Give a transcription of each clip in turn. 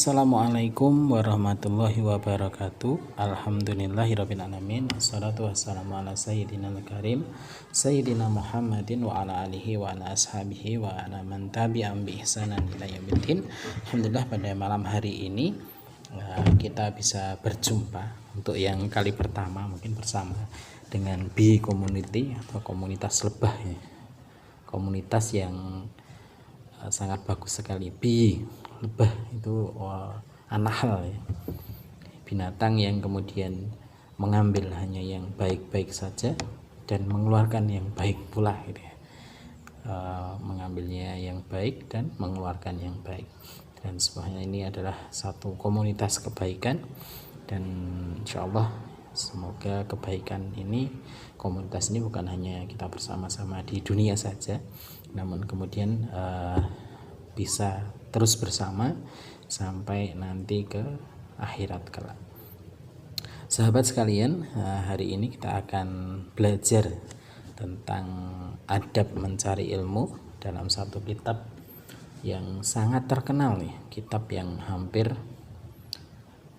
Assalamualaikum warahmatullahi wabarakatuh. Alhamdulillahirrabbilalamin. Assalatu wassalamu ala sayyidina al-karim Sayyidina Muhammadin wa ala alihi wa ala ashabihi wa ala man tabi'am bi ihsanan ila yaumiddin. Alhamdulillah, pada malam hari ini kita bisa berjumpa untuk yang kali pertama mungkin bersama dengan Bee Community atau komunitas lebah ya. Komunitas yang sangat bagus sekali. Bee lebah itu anahal ya, binatang yang kemudian mengambil hanya yang baik-baik saja dan mengeluarkan yang baik pula gitu ya. Mengambilnya yang baik dan mengeluarkan yang baik, dan semuanya ini adalah satu komunitas kebaikan. Dan insya Allah semoga kebaikan ini, komunitas ini bukan hanya kita bersama-sama di dunia saja, namun kemudian bisa terus bersama sampai nanti ke akhirat kelak. Sahabat sekalian, hari ini kita akan belajar tentang adab mencari ilmu dalam satu kitab yang sangat terkenal nih, kitab yang hampir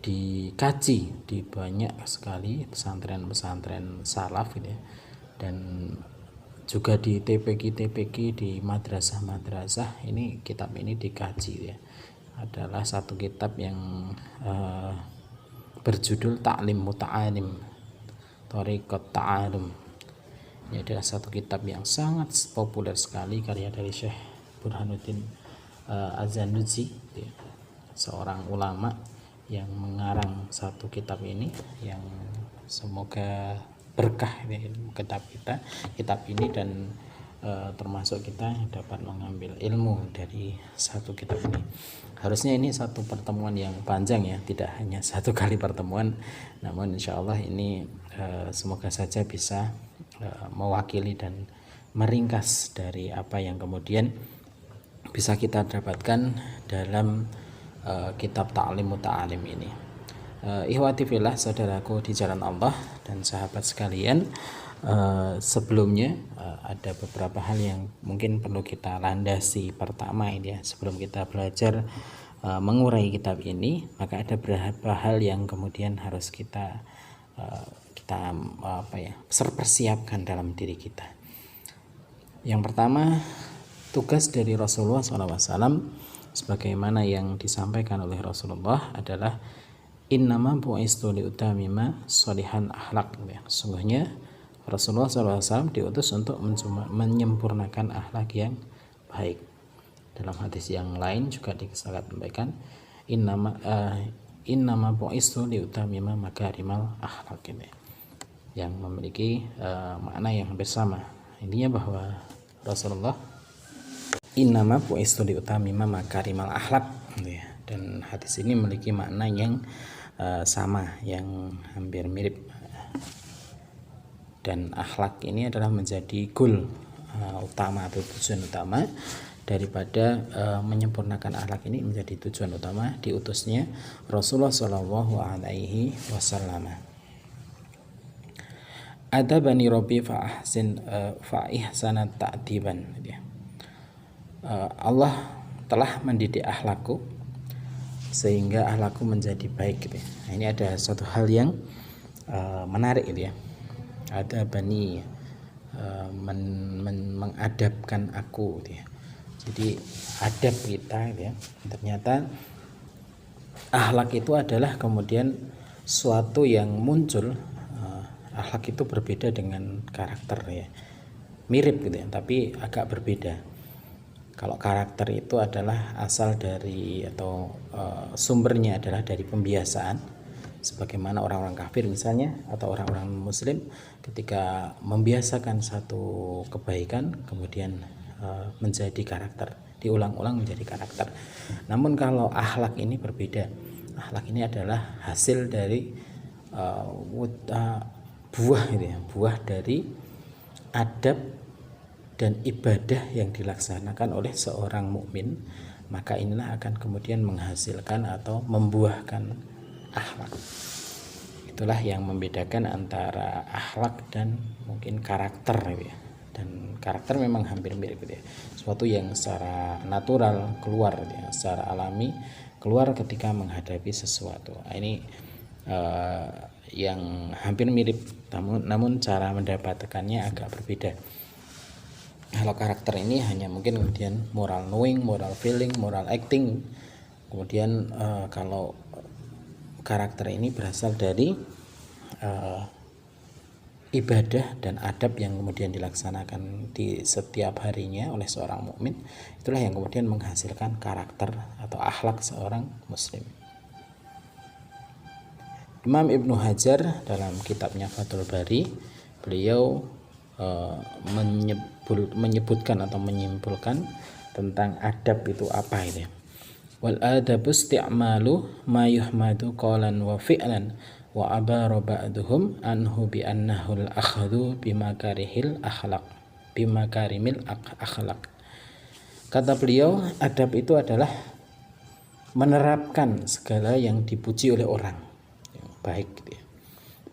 dikaji di banyak sekali pesantren-pesantren salaf gitu ya, dan juga di TPQ di madrasah-madrasah. Ini kitab ini dikaji ya, adalah satu kitab yang berjudul Ta'lim Muta'alim Thariqat Ta'alum. Ini adalah satu kitab yang sangat populer sekali, karya dari Syekh Burhanuddin Az-Zannuji ya, seorang ulama yang mengarang satu kitab ini, yang semoga berkah ya, kitab ini dan termasuk kita dapat mengambil ilmu dari satu kitab ini. Harusnya ini satu pertemuan yang panjang ya, tidak hanya satu kali pertemuan, namun insya Allah ini semoga saja bisa mewakili dan meringkas dari apa yang kemudian bisa kita dapatkan dalam kitab Ta'lim Muta'alim ini. Ihwati fillah, saudaraku di jalan Allah dan sahabat sekalian, sebelumnya ada beberapa hal yang mungkin perlu kita landasi. Pertama ini ya, sebelum kita belajar mengurai kitab ini, maka ada beberapa hal yang kemudian harus kita persiapkan dalam diri kita. Yang pertama, tugas dari Rasulullah SAW sebagaimana yang disampaikan oleh Rasulullah adalah innama bu'istu liutamima sholihan akhlak ya. Sungguhnya Rasulullah SAW diutus untuk menyempurnakan akhlak yang baik. Dalam hadis yang lain juga disampaikan innama bu'istu liutamima makarimal akhlak ini, yang memiliki makna yang bersama. Intinya bahwa Rasulullah innama bu'istu liutamima makarimal akhlak ya. Dan hadis ini memiliki makna yang sama, yang hampir mirip. Dan akhlak ini adalah menjadi goal utama atau tujuan utama daripada menyempurnakan akhlak ini, menjadi tujuan utama diutusnya Rasulullah Shallallahu Alaihi Wasallam. Adabani Rabbi fa'ihsana ta'diban. Allah telah mendidik akhlakku sehingga akhlakku menjadi baik gitu ya. Nah, ini ada suatu hal yang menarik gitu ya. Ada bani mengadabkan aku gitu ya. Jadi adab kita gitu ya. Ternyata akhlak itu adalah kemudian suatu yang muncul. Akhlak itu berbeda dengan karakter ya. Mirip gitu ya, tapi agak berbeda. Kalau karakter itu adalah asal dari atau sumbernya adalah dari pembiasaan, sebagaimana orang-orang kafir misalnya atau orang-orang muslim ketika membiasakan satu kebaikan kemudian menjadi karakter, diulang-ulang menjadi karakter. Namun kalau akhlak ini berbeda. Akhlak ini adalah hasil dari buah gitu ya, buah dari adab dan ibadah yang dilaksanakan oleh seorang mukmin, maka inilah akan kemudian menghasilkan atau membuahkan akhlak. Itulah yang membedakan antara akhlak dan mungkin karakter ya. Dan karakter memang hampir mirip ya. Sesuatu yang secara natural keluar ya, secara alami keluar ketika menghadapi sesuatu. Ini yang hampir mirip, namun cara mendapatkannya agak berbeda. Kalau karakter ini hanya mungkin kemudian moral knowing, moral feeling, moral acting. Kemudian kalau karakter ini berasal dari ibadah dan adab yang kemudian dilaksanakan di setiap harinya oleh seorang mukmin, itulah yang kemudian menghasilkan karakter atau akhlak seorang muslim. Imam Ibnu Hajar dalam kitabnya Fathul Bari, beliau menyebutkan atau menyimpulkan tentang adab itu apa itu. Wal adabu isti'malu ma yuhmadu qalan wa fi'lan wa abara ba'duhum anhu bi annahu al-akhdhu bimakarimil akhlaq. Kata beliau, adab itu adalah menerapkan segala yang dipuji oleh orang yang baik gitu ya.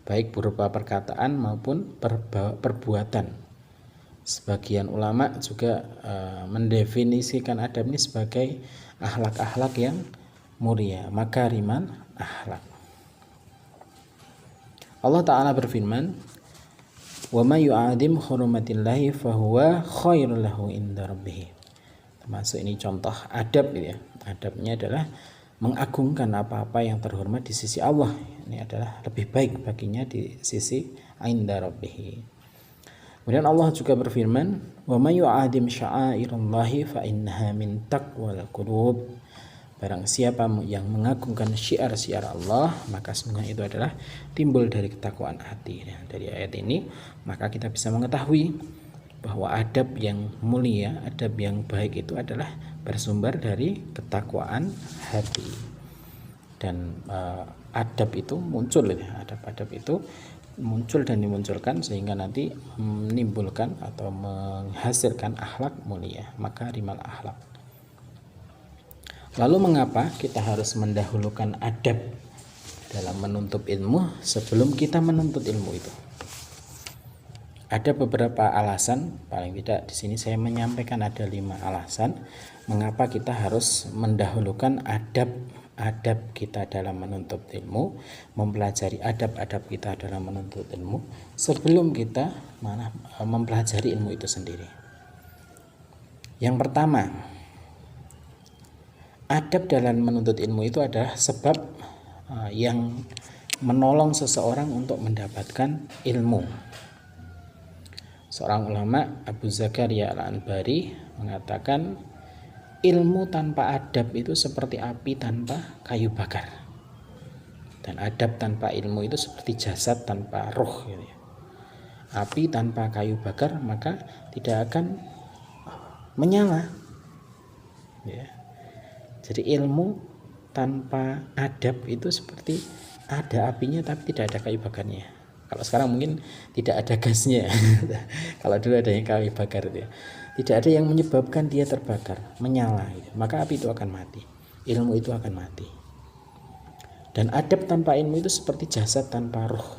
Baik berupa perkataan maupun perbuatan. Sebagian ulama juga mendefinisikan adab ini sebagai akhlak-akhlak yang mulia, makariman akhlak. Allah Ta'ala berfirman, wa may yu'adim hurumatillahi fahuwa khairul lahu inda rabbih. Termasuk ini contoh adab gitu ya. Adabnya adalah mengagungkan apa-apa yang terhormat di sisi Allah. Ini adalah lebih baik baginya di sisi inda rabbih. Kemudian Allah juga berfirman, wa may yu'adim sya'airallahi fa innaha min taqwal qulub. Barang siapa yang mengagungkan syiar-syiar Allah, maka sungguh itu adalah timbul dari ketakwaan hati. Nah, dari ayat ini maka kita bisa mengetahui bahwa adab yang mulia, adab yang baik itu adalah bersumber dari ketakwaan hati. Dan adab itu muncul ya, adab-adab itu muncul dan dimunculkan sehingga nanti menimbulkan atau menghasilkan akhlak mulia, makarimal akhlak. Lalu mengapa kita harus mendahulukan adab dalam menuntut ilmu sebelum kita menuntut ilmu itu? Ada beberapa alasan, paling tidak di sini saya menyampaikan ada 5 alasan mengapa kita harus mendahulukan adab kita dalam menuntut ilmu, mempelajari adab-adab kita dalam menuntut ilmu sebelum kita mempelajari ilmu itu sendiri. Yang pertama, adab dalam menuntut ilmu itu adalah sebab yang menolong seseorang untuk mendapatkan ilmu. Seorang ulama, Abu Zakaria Al-Anbari, mengatakan ilmu tanpa adab itu seperti api tanpa kayu bakar, dan adab tanpa ilmu itu seperti jasad tanpa ruh gitu ya. Api tanpa kayu bakar maka tidak akan menyala ya. Jadi ilmu tanpa adab itu seperti ada apinya tapi tidak ada kayu bakarnya. Kalau sekarang mungkin tidak ada gasnya. Kalau dulu ada yang kayu bakar itu ya. Tidak ada yang menyebabkan dia terbakar, menyala gitu. Maka api itu akan mati. Ilmu itu akan mati. Dan adab tanpa ilmu itu seperti jasad tanpa ruh.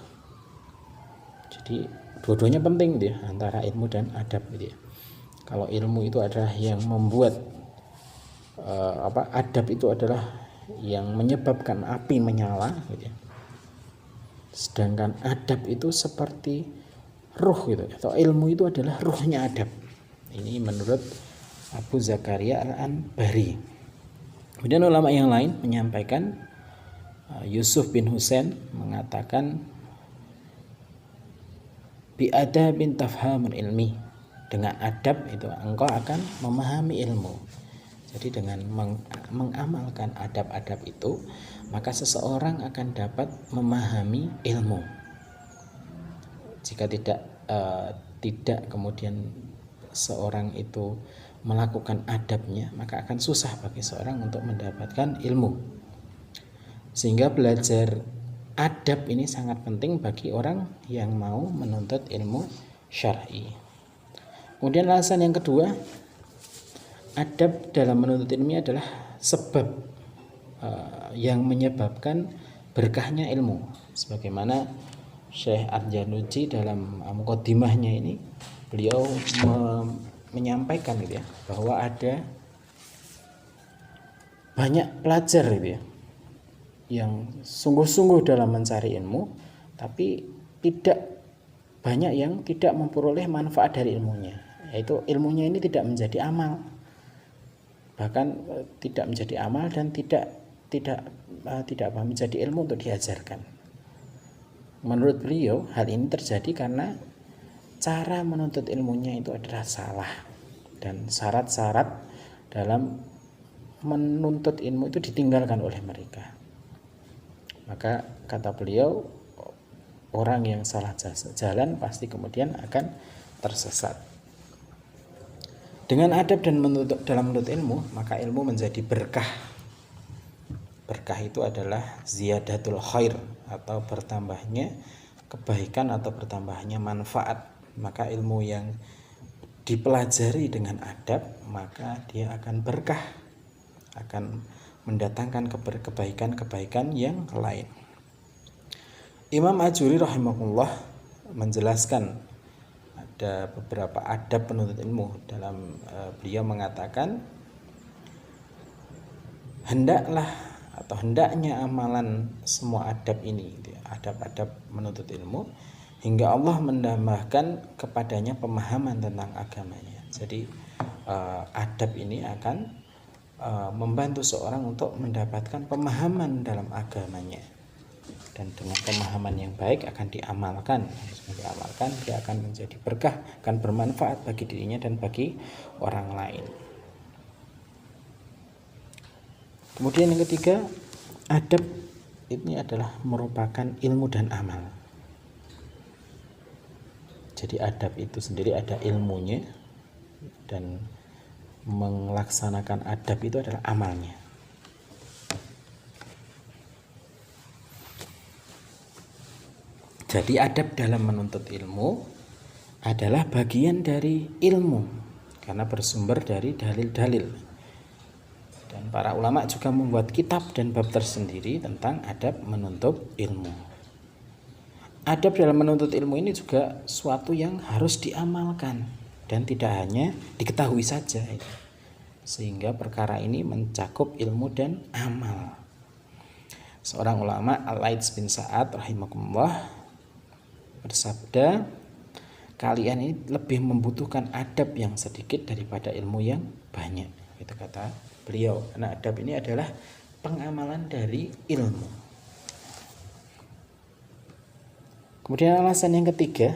Jadi dua-duanya penting gitu ya, antara ilmu dan adab gitu ya. Kalau ilmu itu adalah yang membuat adab itu adalah yang menyebabkan api menyala gitu ya. Sedangkan adab itu seperti ruh gitu, atau ilmu itu adalah ruhnya adab. Ini menurut Abu Zakaria Al-Anbari. Kemudian ulama yang lain menyampaikan, Yusuf bin Husain mengatakan bi adabin tafhamul ilmi, dengan adab itu engkau akan memahami ilmu. Jadi dengan mengamalkan adab-adab itu, maka seseorang akan dapat memahami ilmu. Jika tidak kemudian seorang itu melakukan adabnya, maka akan susah bagi seorang untuk mendapatkan ilmu. Sehingga belajar adab ini sangat penting bagi orang yang mau menuntut ilmu syar'i. Kemudian alasan yang kedua, adab dalam menuntut ilmu adalah sebab yang menyebabkan berkahnya ilmu. Sebagaimana Syekh Ar-Januji dalam muqaddimahnya ini, beliau menyampaikan gitu ya, bahwa ada banyak pelajar gitu ya, yang sungguh-sungguh dalam mencari ilmu, tapi tidak banyak yang tidak memperoleh manfaat dari ilmunya, yaitu ilmunya ini tidak menjadi amal, bahkan tidak menjadi amal dan tidak menjadi ilmu untuk diajarkan. Menurut beliau, hal ini terjadi karena cara menuntut ilmunya itu adalah salah, dan syarat-syarat dalam menuntut ilmu itu ditinggalkan oleh mereka. Maka kata beliau, orang yang salah jalan pasti kemudian akan tersesat. Dengan adab dan dalam menuntut ilmu, maka ilmu menjadi berkah. Berkah itu adalah ziyadatul khair, atau bertambahnya kebaikan atau bertambahnya manfaat. Maka ilmu yang dipelajari dengan adab, maka dia akan berkah, akan mendatangkan kebaikan-kebaikan yang lain. Imam Ajuri rahimahullah menjelaskan ada beberapa adab penuntut ilmu. Dalam beliau mengatakan, hendaknya amalan semua adab ini, adab-adab menuntut ilmu, hingga Allah menambahkan kepadanya pemahaman tentang agamanya. Jadi adab ini akan membantu seorang untuk mendapatkan pemahaman dalam agamanya, dan dengan pemahaman yang baik akan diamalkan. Dia akan menjadi berkah, akan bermanfaat bagi dirinya dan bagi orang lain. Kemudian yang ketiga, adab ini adalah merupakan ilmu dan amal. Jadi adab itu sendiri ada ilmunya, dan melaksanakan adab itu adalah amalnya. Jadi adab dalam menuntut ilmu adalah bagian dari ilmu, karena bersumber dari dalil-dalil. Dan para ulama juga membuat kitab dan bab tersendiri tentang adab menuntut ilmu. Adab dalam menuntut ilmu ini juga suatu yang harus diamalkan dan tidak hanya diketahui saja, sehingga perkara ini mencakup ilmu dan amal. Seorang ulama, Al-Laits bin Sa'ad rahimahullah, bersabda, kalian ini lebih membutuhkan adab yang sedikit daripada ilmu yang banyak. Itu kata beliau. Karena adab ini adalah pengamalan dari ilmu. Kemudian alasan yang ketiga,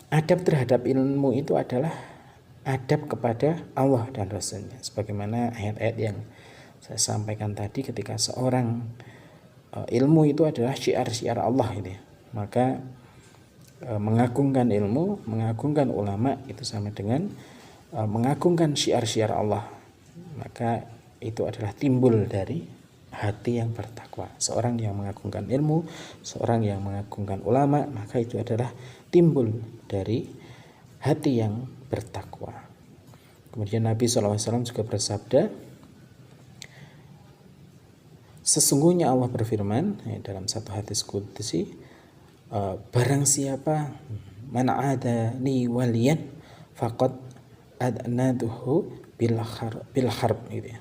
adab terhadap ilmu itu adalah adab kepada Allah dan Rasulnya. Sebagaimana ayat-ayat yang saya sampaikan tadi, ketika seorang ilmu itu adalah syiar-syiar Allah ini, maka mengagungkan ilmu, mengagungkan ulama itu sama dengan mengagungkan syiar-syiar Allah. Maka itu adalah timbul dari hati yang bertakwa. Seorang yang mengagungkan ilmu, seorang yang mengagungkan ulama, maka itu adalah timbul dari hati yang bertakwa. Kemudian Nabi SAW juga bersabda, sesungguhnya Allah berfirman dalam satu hadis qudsi, barang siapa man adani waliyan faqad adnaduhu bil harb gitu ya.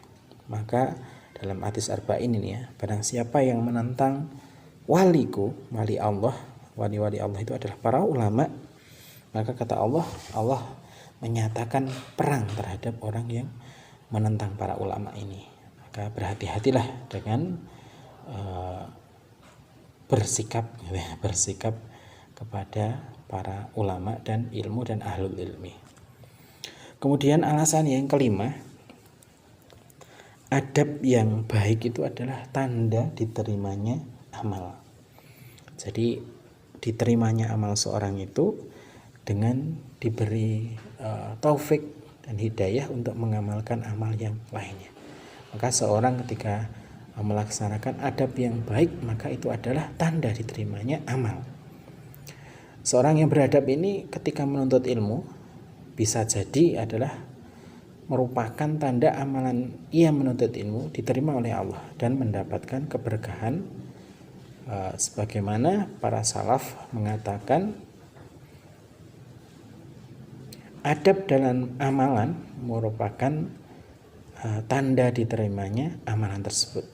Maka dalam hadis arba'in ini ya, barang siapa yang menentang waliku, wali Allah, wali-wali Allah itu adalah para ulama, maka kata Allah, Allah menyatakan perang terhadap orang yang menentang para ulama ini. Maka berhati-hatilah dengan bersikap kepada para ulama dan ilmu dan ahlul ilmi. Kemudian alasan yang kelima, adab yang baik itu adalah tanda diterimanya amal. Jadi diterimanya amal seorang itu dengan diberi taufik dan hidayah untuk mengamalkan amal yang lainnya. Maka seorang ketika melaksanakan adab yang baik, maka itu adalah tanda diterimanya amal. Seorang yang beradab ini ketika menuntut ilmu bisa jadi adalah merupakan tanda amalan ia menuntut ilmu diterima oleh Allah dan mendapatkan keberkahan, sebagaimana para salaf mengatakan adab dalam amalan merupakan tanda diterimanya amalan tersebut.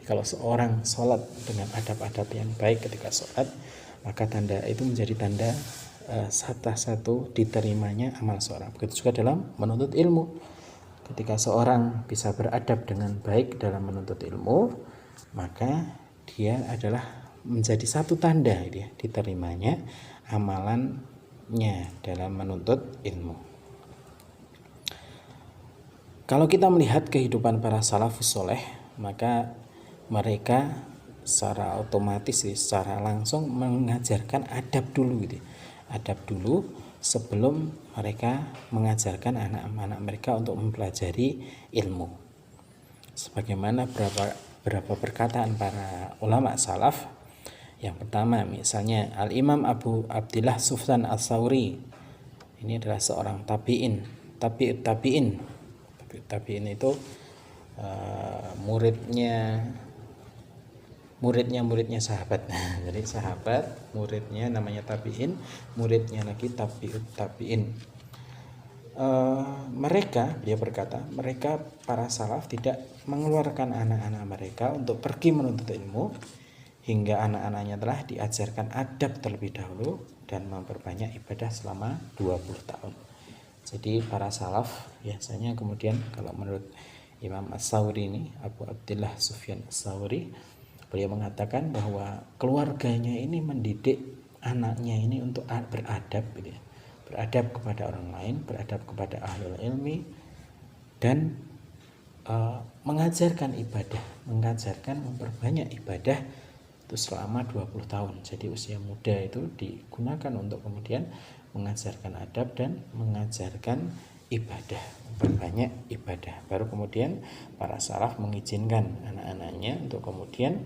Kalau seorang sholat dengan adab-adab yang baik ketika sholat, maka tanda itu menjadi tanda salah satu diterimanya amal seorang. Begitu juga dalam menuntut ilmu. Ketika seorang bisa beradab dengan baik dalam menuntut ilmu, maka dia adalah menjadi satu tanda ya, diterimanya amalannya dalam menuntut ilmu. Kalau kita melihat kehidupan para salafus soleh, maka mereka secara otomatis, secara langsung mengajarkan adab dulu gitu. Adab dulu sebelum mereka mengajarkan anak-anak mereka untuk mempelajari ilmu. Sebagaimana beberapa perkataan para ulama salaf. Yang pertama misalnya Al-Imam Abu Abdillah Sufyan Ats-Tsauri. Ini adalah seorang tabi'in itu muridnya sahabat. Jadi sahabat, muridnya namanya tabi'in, muridnya lagi tabi'in. Dia berkata, mereka para salaf tidak mengeluarkan anak-anak mereka untuk pergi menuntut ilmu hingga anak-anaknya telah diajarkan adab terlebih dahulu dan memperbanyak ibadah selama 20 tahun. Jadi para salaf biasanya kemudian, kalau menurut Imam Ats-Tsauri ini, Abu Abdillah Sufyan Ats-Tsauri, beliau mengatakan bahwa keluarganya ini mendidik anaknya ini untuk beradab gitu ya. Beradab kepada orang lain, beradab kepada ahlul ilmi, dan mengajarkan ibadah, memperbanyak ibadah itu selama 20 tahun. Jadi usia muda itu digunakan untuk kemudian mengajarkan adab dan mengajarkan ibadah, memperbanyak ibadah. Baru kemudian para salaf mengizinkan anak-anaknya untuk kemudian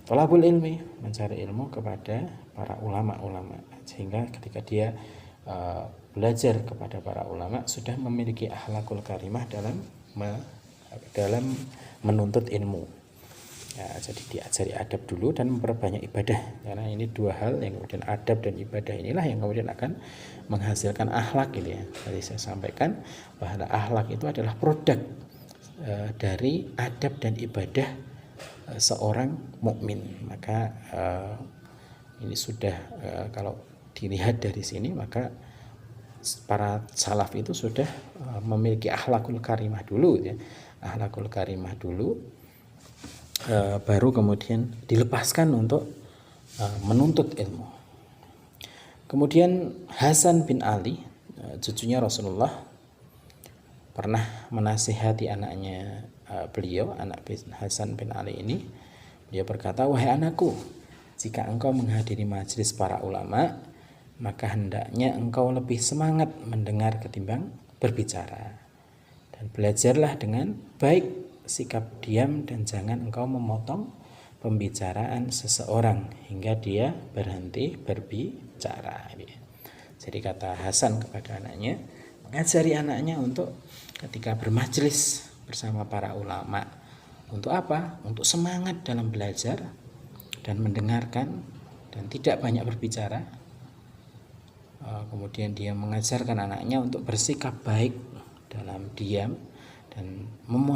thalabul ilmi, mencari ilmu kepada para ulama-ulama, sehingga ketika dia belajar kepada para ulama sudah memiliki akhlakul karimah dalam menuntut ilmu ya. Jadi diajari adab dulu dan memperbanyak ibadah, karena ini dua hal yang kemudian, adab dan ibadah inilah yang kemudian akan menghasilkan akhlak gitu ya. Tadi saya sampaikan bahwa akhlak itu adalah produk dari adab dan ibadah seorang mukmin. Maka ini sudah kalau dilihat dari sini, maka para salaf itu sudah memiliki akhlakul karimah dulu ya. Akhlakul karimah dulu, baru kemudian dilepaskan untuk menuntut ilmu. Kemudian Hasan bin Ali, cucunya Rasulullah, pernah menasihati anaknya beliau, anak Hasan bin Ali ini. Dia berkata, "Wahai anakku, jika engkau menghadiri majelis para ulama, maka hendaknya engkau lebih semangat mendengar ketimbang berbicara. Dan belajarlah dengan baik sikap diam dan jangan engkau memotong pembicaraan seseorang hingga dia berhenti berbicara." Jadi kata Hasan kepada anaknya, mengajari anaknya untuk ketika bermajelis bersama para ulama, untuk apa? Untuk semangat dalam belajar dan mendengarkan dan tidak banyak berbicara. Kemudian dia mengajarkan anaknya untuk bersikap baik dalam diam dan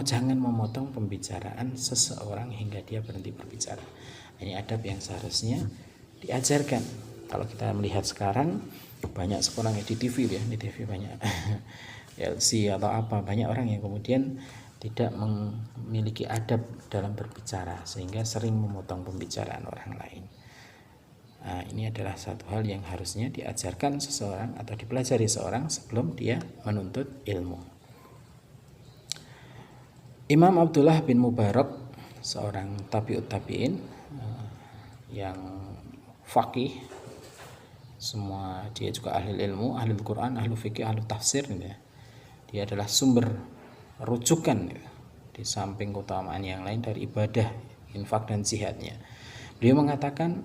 jangan memotong pembicaraan seseorang hingga dia berhenti berbicara. Ini adab yang seharusnya diajarkan. Kalau kita melihat sekarang banyak sekarang di TV ya, di TV banyak LC atau apa, banyak orang yang kemudian tidak memiliki adab dalam berbicara sehingga sering memotong pembicaraan orang lain. Nah, ini adalah satu hal yang harusnya diajarkan seseorang atau dipelajari seorang sebelum dia menuntut ilmu. Imam Abdullah bin Mubarak, seorang tabi'ut tabi'in yang faqih, semua dia juga ahli ilmu, ahli Quran, ahli fikih, ahli tafsir ya. Dia adalah sumber rujukan ya, di samping keutamaan yang lain dari ibadah, infak dan jihadnya. Beliau mengatakan,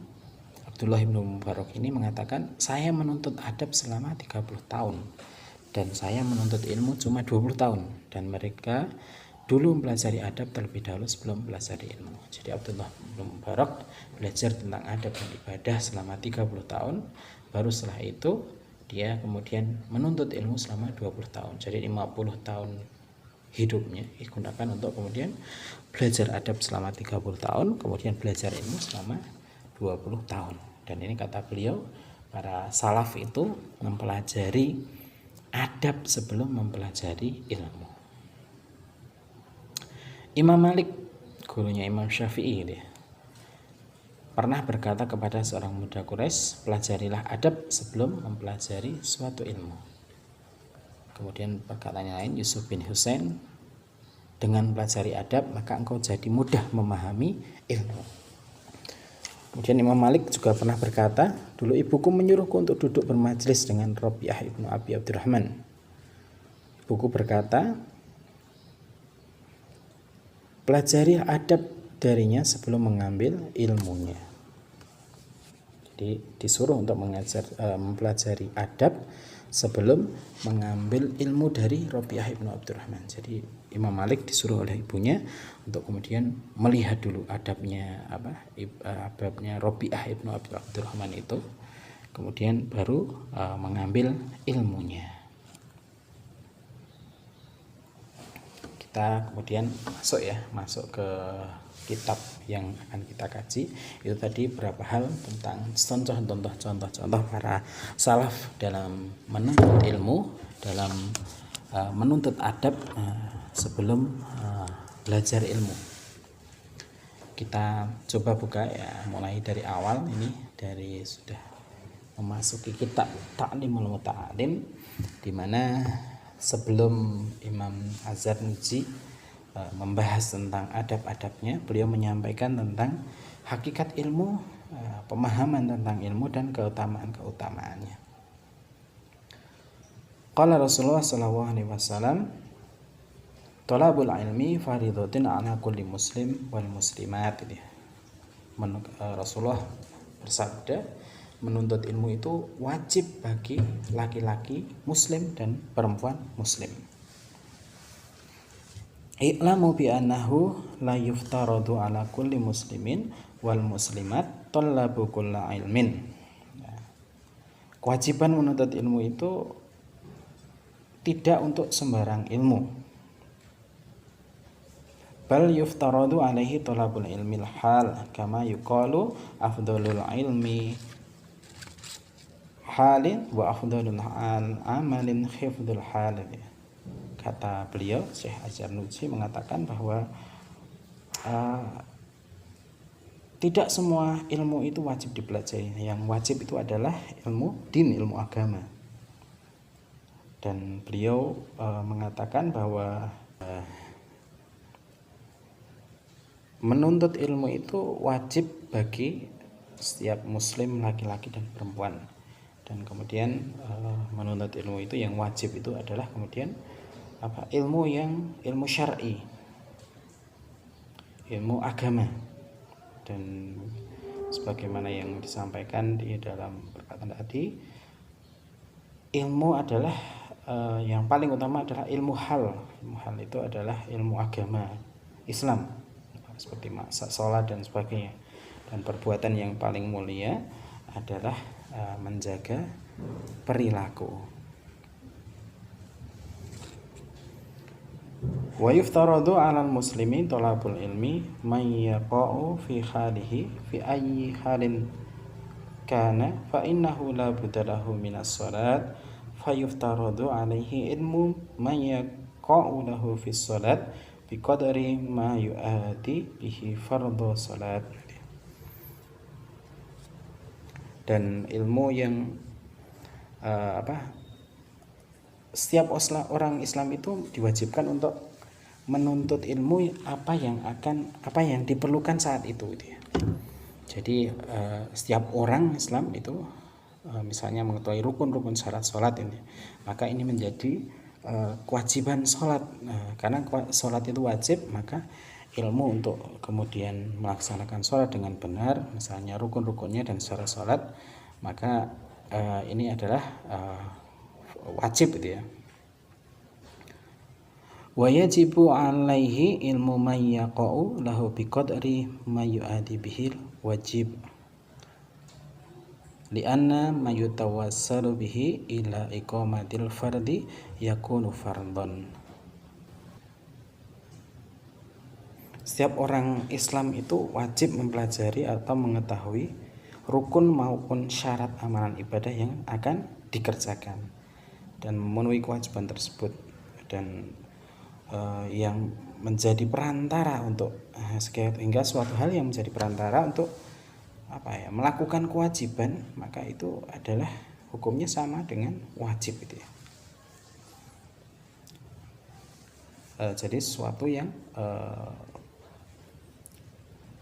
Abdullah bin Mubarak ini mengatakan, saya menuntut adab selama 30 tahun dan saya menuntut ilmu cuma 20 tahun, dan mereka dulu mempelajari adab terlebih dahulu sebelum mempelajari ilmu. Jadi Abdullah bin Mubarak belajar tentang adab dan ibadah selama 30 tahun, baru setelah itu dia kemudian menuntut ilmu selama 20 tahun. Jadi 50 tahun hidupnya digunakan untuk kemudian belajar adab selama 30 tahun, kemudian belajar ilmu selama 20 tahun. Dan ini kata beliau, para salaf itu mempelajari adab sebelum mempelajari ilmu. Imam Malik, gurunya Imam Syafi'i, dia pernah berkata kepada seorang muda Quraisy, pelajarilah adab sebelum mempelajari suatu ilmu. Kemudian perkataan lain, Yusuf bin Husain, dengan pelajari adab maka engkau jadi mudah memahami ilmu. Kemudian Imam Malik juga pernah berkata, dulu ibuku menyuruhku untuk duduk bermajlis dengan Rabi'ah ibnu Abi Abdurrahman. Ibuku berkata, pelajari adab darinya sebelum mengambil ilmunya. Jadi disuruh untuk mempelajari adab sebelum mengambil ilmu dari Rabi'ah ibnu Abdurrahman. Jadi Imam Malik disuruh oleh ibunya untuk kemudian melihat dulu adabnya Rabi'ah ibnu Abdurrahman itu, kemudian baru mengambil ilmunya. Kita kemudian masuk ke kitab yang akan kita kaji. Itu tadi beberapa hal tentang contoh-contoh para salaf dalam menuntut ilmu, dalam menuntut adab sebelum belajar ilmu. Kita coba buka ya, mulai dari awal ini, dari sudah memasuki kitab Ta'limul Muta'alim, di mana sebelum Imam Az-Zarnuji membahas tentang adab-adabnya, beliau menyampaikan tentang hakikat ilmu, pemahaman tentang ilmu dan keutamaan-keutamaannya. Qala Rasulullah sallallahu alaihi wasallam, talabul ilmi fardhatun ala kulli muslim wal muslimat. Rasulullah bersabda, menuntut ilmu itu wajib bagi laki-laki muslim dan perempuan muslim. I'lamu bi annahu la yuftaradu ala kulli muslimin wal muslimat talabu kulla ilmin. Kewajiban menuntut ilmu itu tidak untuk sembarang ilmu. Bal yuftaradu alaihi talabul ilmil hal, kama yuqalu afdhalul ilmi halin wa afdhalul amalin hifdzul hal. Kata beliau, Syekh Az-Zarnuji mengatakan bahwa tidak semua ilmu itu wajib dipelajari. Yang wajib itu adalah ilmu din, ilmu agama. Dan beliau mengatakan bahwa menuntut ilmu itu wajib bagi setiap muslim, laki-laki dan perempuan. Dan kemudian menuntut ilmu itu yang wajib itu adalah kemudian ilmu syar'i, ilmu agama. Dan sebagaimana yang disampaikan di dalam perkataan tadi, ilmu adalah yang paling utama adalah ilmu hal. Ilmu hal itu adalah ilmu agama Islam, seperti masak, sholat dan sebagainya. Dan perbuatan yang paling mulia adalah menjaga perilaku. Wa yuftaradu 'alal muslimin talabul ilmi may yaqa'u fi halihi fi ayyi halin kana fa innahu la budda lahu minas salat fa yuftaradu 'alaihi ilmu may yaqa'u lahu fi salat biqadri ma yu'ati bihi fardhu salat. Dan ilmu yang setiap orang Islam itu diwajibkan untuk menuntut ilmu apa yang diperlukan saat itu. Jadi setiap orang Islam itu misalnya mengetahui rukun-rukun syarat sholat ini, maka ini menjadi kewajiban sholat. Karena sholat itu wajib, maka ilmu untuk kemudian melaksanakan sholat dengan benar, misalnya rukun-rukunnya dan syarat sholat, maka ini adalah wajib gitu ya. Wa yajibu 'alaihi ilmu may yaqa'u lahu biqadri ma yu'adi bihil wajib li'anna ma yutawassalu bihi ila iqamatil fardi yakunu fardhan. setiap orang Islam itu wajib mempelajari atau mengetahui rukun maupun syarat amalan ibadah yang akan dikerjakan dan memenuhi kewajiban tersebut. Dan yang menjadi perantara untuk hingga suatu hal yang menjadi perantara untuk melakukan kewajiban, maka itu adalah hukumnya sama dengan wajib itu ya. Jadi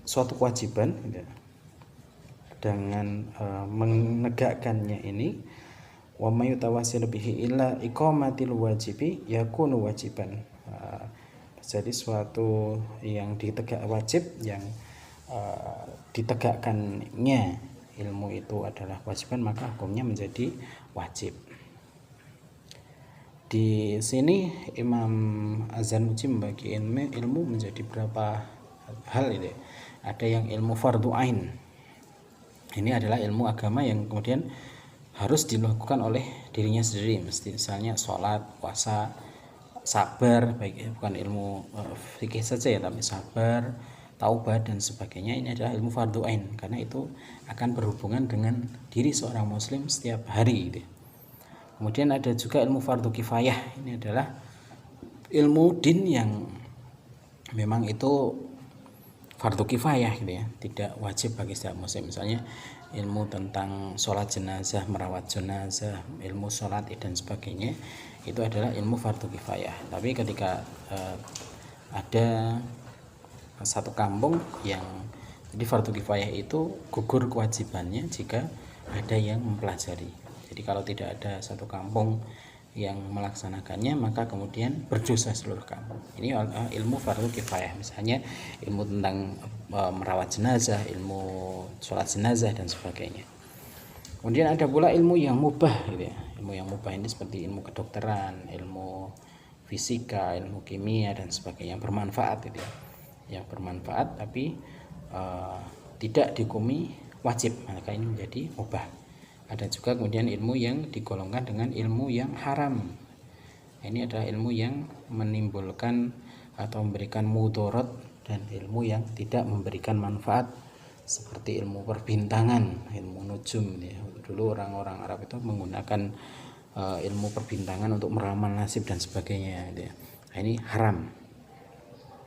suatu kewajiban gitu, dengan menegakkannya ini, wa may yutawassil bihi illa iqamatil wajibi yakunu wajiban. Jadi suatu yang wajib yang ditegakkannya ilmu itu adalah kewajiban, maka hukumnya menjadi wajib. Di sini Imam Az-Zarnuji membagi ilmu menjadi berapa hal ini. Ada yang ilmu fardu ain. Ini adalah ilmu agama yang kemudian harus dilakukan oleh dirinya sendiri, misalnya sholat, puasa, sabar, bukan ilmu fikih saja ya, tapi sabar, taubat dan sebagainya. Ini adalah ilmu fardu ain karena itu akan berhubungan dengan diri seorang muslim setiap hari gitu. Kemudian ada juga ilmu fardu kifayah. Ini adalah ilmu din yang memang itu fardu kifayah gitu ya, tidak wajib bagi setiap muslim. Misalnya ilmu tentang sholat jenazah, merawat jenazah, ilmu sholat dan sebagainya, itu adalah ilmu fardu kifayah. Tapi ketika ada satu kampung yang jadi fardu kifayah itu gugur kewajibannya jika ada yang mempelajari. Jadi kalau tidak ada satu kampung yang melaksanakannya, maka kemudian berdosa seluruh kampung. Ini ilmu fardu kifayah, misalnya ilmu tentang merawat jenazah, ilmu sholat jenazah dan sebagainya. Kemudian ada pula ilmu yang mubah gitu ya. Ilmu yang mubah ini seperti ilmu kedokteran, ilmu fisika, ilmu kimia dan sebagainya, yang bermanfaat gitu ya. Yang bermanfaat tapi tidak dihukumi wajib, maka ini menjadi mubah. Ada juga kemudian ilmu yang digolongkan dengan ilmu yang haram. Ini adalah ilmu yang menimbulkan atau memberikan mudarat dan ilmu yang tidak memberikan manfaat, seperti ilmu perbintangan, ilmu nujum ya. Dulu orang-orang Arab itu menggunakan ilmu perbintangan untuk meramal nasib dan sebagainya ya. Nah, ini haram.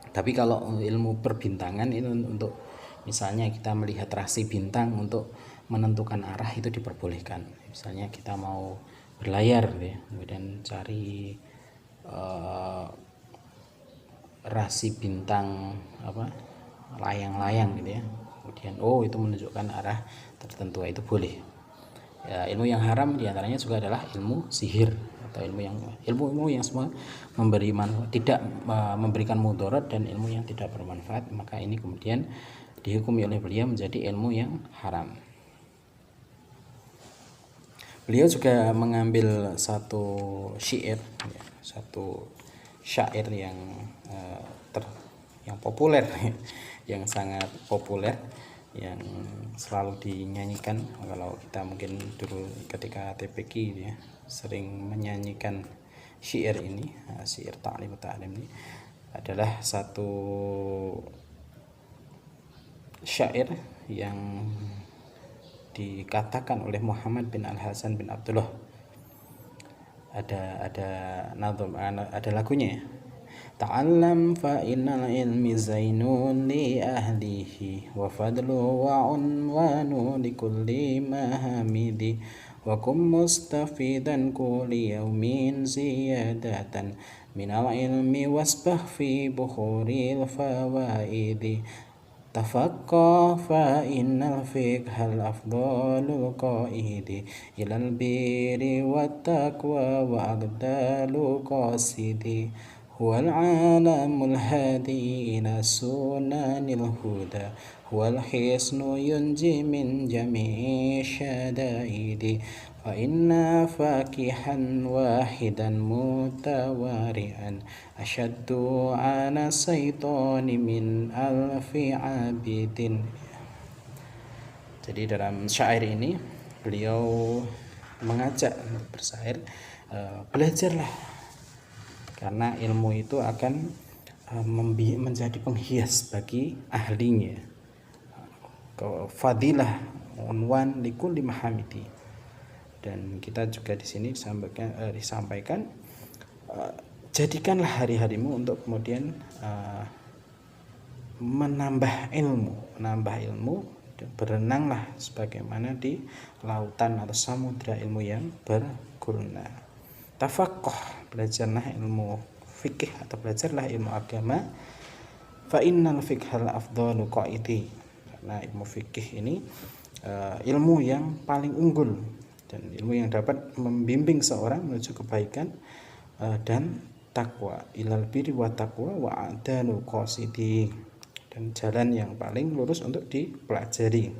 Tapi kalau ilmu perbintangan ini untuk misalnya kita melihat rasi bintang untuk menentukan arah, itu diperbolehkan. Misalnya kita mau berlayar ya, kemudian cari rasi bintang layang-layang gitu ya, kemudian itu menunjukkan arah tertentu, itu boleh ya. Ilmu yang haram diantaranya juga adalah ilmu sihir atau ilmu yang semua tidak memberikan mudarat dan ilmu yang tidak bermanfaat, maka ini kemudian dihukumi oleh beliau menjadi ilmu yang haram. Beliau juga mengambil satu syair yang populer, yang sangat populer, yang selalu dinyanyikan. Kalau kita mungkin dulu ketika TPQ ya, sering menyanyikan syair ini, syair ta'lim ini adalah satu syair yang dikatakan oleh Muhammad bin Al-Hasan bin Abdullah. Ada lagunya ya. Ta'allam fa innal ilmi zainun li ahlihi wa fadlu wa unwanu li kulli mahamidi wa kum mustafidan kulli yawmin ziyadatan minal ilmi wasbah fi bukhuril fawaidi tafaqqa fa innal fiqhal afdalul qaidi ilal birri wat taqwa wa aqdalu qasidi huwal alamul hadi ila sunanil huda huwal hisnu yunji min jami'i syadaidi fa inna fakihan wahidan mutawari'an asyaddu ala saitoni min alfi abidin. Jadi dalam syair ini beliau mengajak untuk bersair, belajarlah, karena ilmu itu akan menjadi penghias bagi ahlinya. Fadilah unwan likulli mahamidi. Dan kita juga di sini disampaikan jadikanlah hari-harimu untuk kemudian menambah ilmu, berenanglah sebagaimana di lautan atau samudra ilmu yang berguna. Tafaqquh, belajarlah ilmu fikih atau belajarlah ilmu agama. Fa innal fiqhal afdalu qaidi, karena ilmu fikih ini ilmu yang paling unggul dan ilmu yang dapat membimbing seorang menuju kebaikan dan takwa, ilal birri wa taqwa wa adalu qasidi, dan jalan yang paling lurus untuk dipelajari.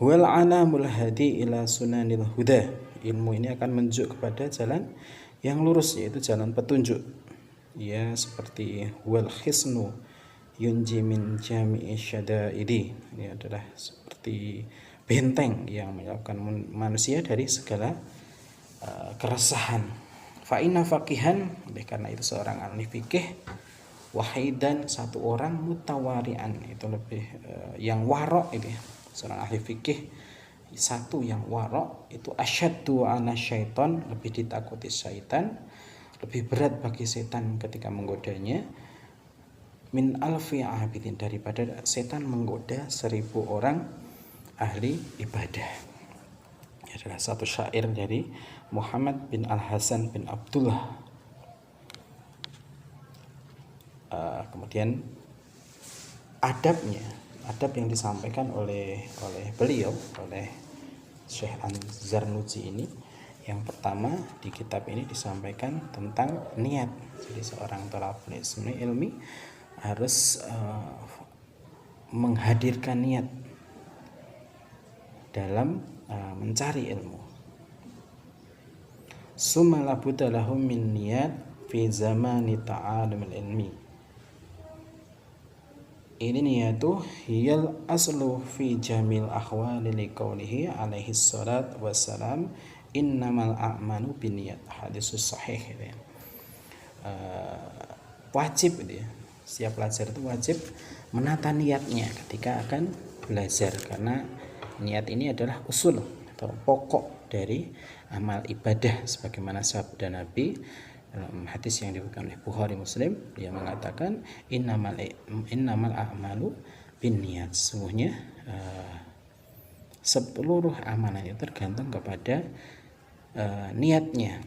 Wal alamul hadi ila sunanil huda, ilmu ini akan menunjuk kepada jalan yang lurus, yaitu jalan petunjuk. Ya, seperti wal khisnu yunji min jami'i syada'idi, ini adalah seperti benteng yang menyelamatkan manusia dari segala keresahan. Fa inna faqihan, oleh karena itu seorang ahli fikih, wahidan, satu orang, mutawari'an, itu lebih yang warok itu ya. Seorang ahli fikih satu yang warok itu asyaddu ala syaitan, lebih ditakuti syaitan, lebih berat bagi setan ketika menggodanya, min alfi abidin, daripada setan menggoda 1000 orang ahli ibadah. Ini adalah satu syair dari Muhammad bin Al-Hasan bin Abdullah. Kemudian adab yang disampaikan oleh beliau, oleh Syekh Az-Zarnuji ini, yang pertama di kitab ini disampaikan tentang niat. Jadi seorang thalabul ilmi harus menghadirkan niat dalam mencari ilmu. Summa la budda lahum min niyat fi zamani ta'allumil ilmi. Ini niyatu hiyal aslu fi jamil ahwali liqaulihi alaihi salat wassalam innamal a'malu binniyat, hadis sahih gitu ya. Wajib gitu ya. Setiap pelajar itu wajib menata niatnya ketika akan belajar, karena niat ini adalah usul atau pokok dari amal ibadah, sebagaimana sabda Nabi dalam hadis yang diriwayatkan oleh Bukhari Muslim, dia mengatakan innamal a'malu binniyat, sesungguhnya seluruh amalan itu tergantung kepada niatnya.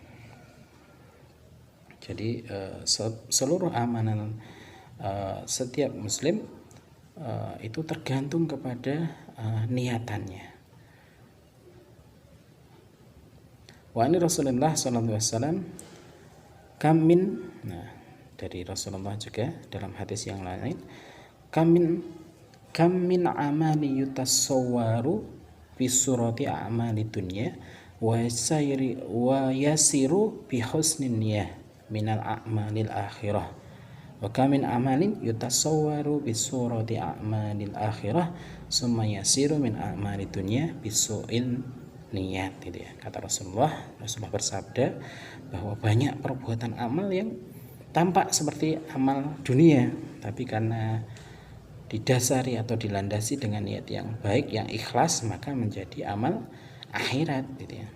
Jadi seluruh amalan setiap muslim itu tergantung kepada niatannya. Wa ani Rasulullah sallallahu alaihi wasallam kamin, nah dari Rasulullah juga dalam hadis yang lain, kamin amali yutasawwaru fi surati a'mali dunya wa yasiru bi husnin niyah minal a'malil akhirah, wa kamin amalin yutasawwaru bi surati a'malil akhirah summa yasiru min a'mali dunya bi su'il niat, gitu ya. Kata Rasulullah bersabda bahwa banyak perbuatan amal yang tampak seperti amal dunia, tapi karena didasari atau dilandasi dengan niat yang baik, yang ikhlas, maka menjadi amal akhirat, gitu ya.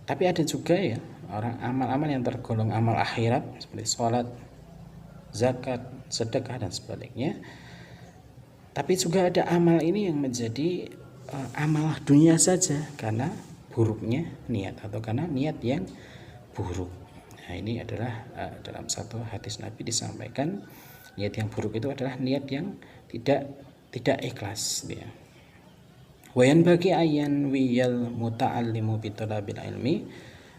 Tapi ada juga ya orang amal-amal yang tergolong amal akhirat seperti sholat, zakat, sedekah dan sebaliknya. Tapi juga ada amal ini yang menjadi amal dunia saja karena buruknya niat atau karena niat yang buruk. Nah, ini adalah dalam satu hadis Nabi disampaikan niat yang buruk itu adalah niat yang tidak ikhlas, ya. Wa yanbaghi ayyan wiyal muta'allimu bi talabil ilmi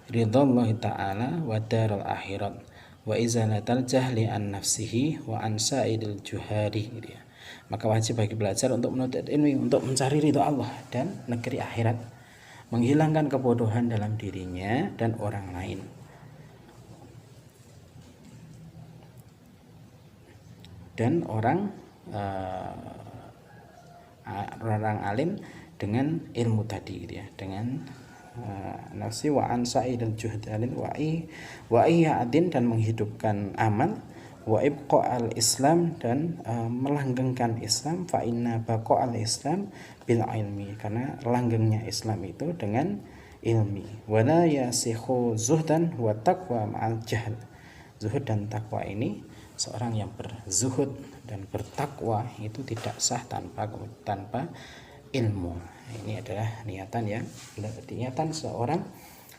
ridallahi ta'ala wa daral akhirat wa izalatal jahli an nafsihi wa an sa'idil juhari, gitu ya. Maka wajib bagi belajar untuk menuntut ilmu, untuk mencari ridha Allah dan negeri akhirat, menghilangkan kebodohan dalam dirinya dan orang lain. Dan orang alim dengan ilmu tadi, gitu ya, dengan nafsi wa an sa'idil juhdalin wa i'adin dan menghidupkan amal, wa ibqa'al Islam dan melanggengkan Islam, fa inna baqa'al Islam bil ilmi, karena langgengnya Islam itu dengan ilmi. Wala yasikhu zuhdan wa taqwa ma'al jahl. Zuhud dan takwa ini, seorang yang berzuhud dan bertakwa itu tidak sah tanpa ilmu. Ini adalah niatan seorang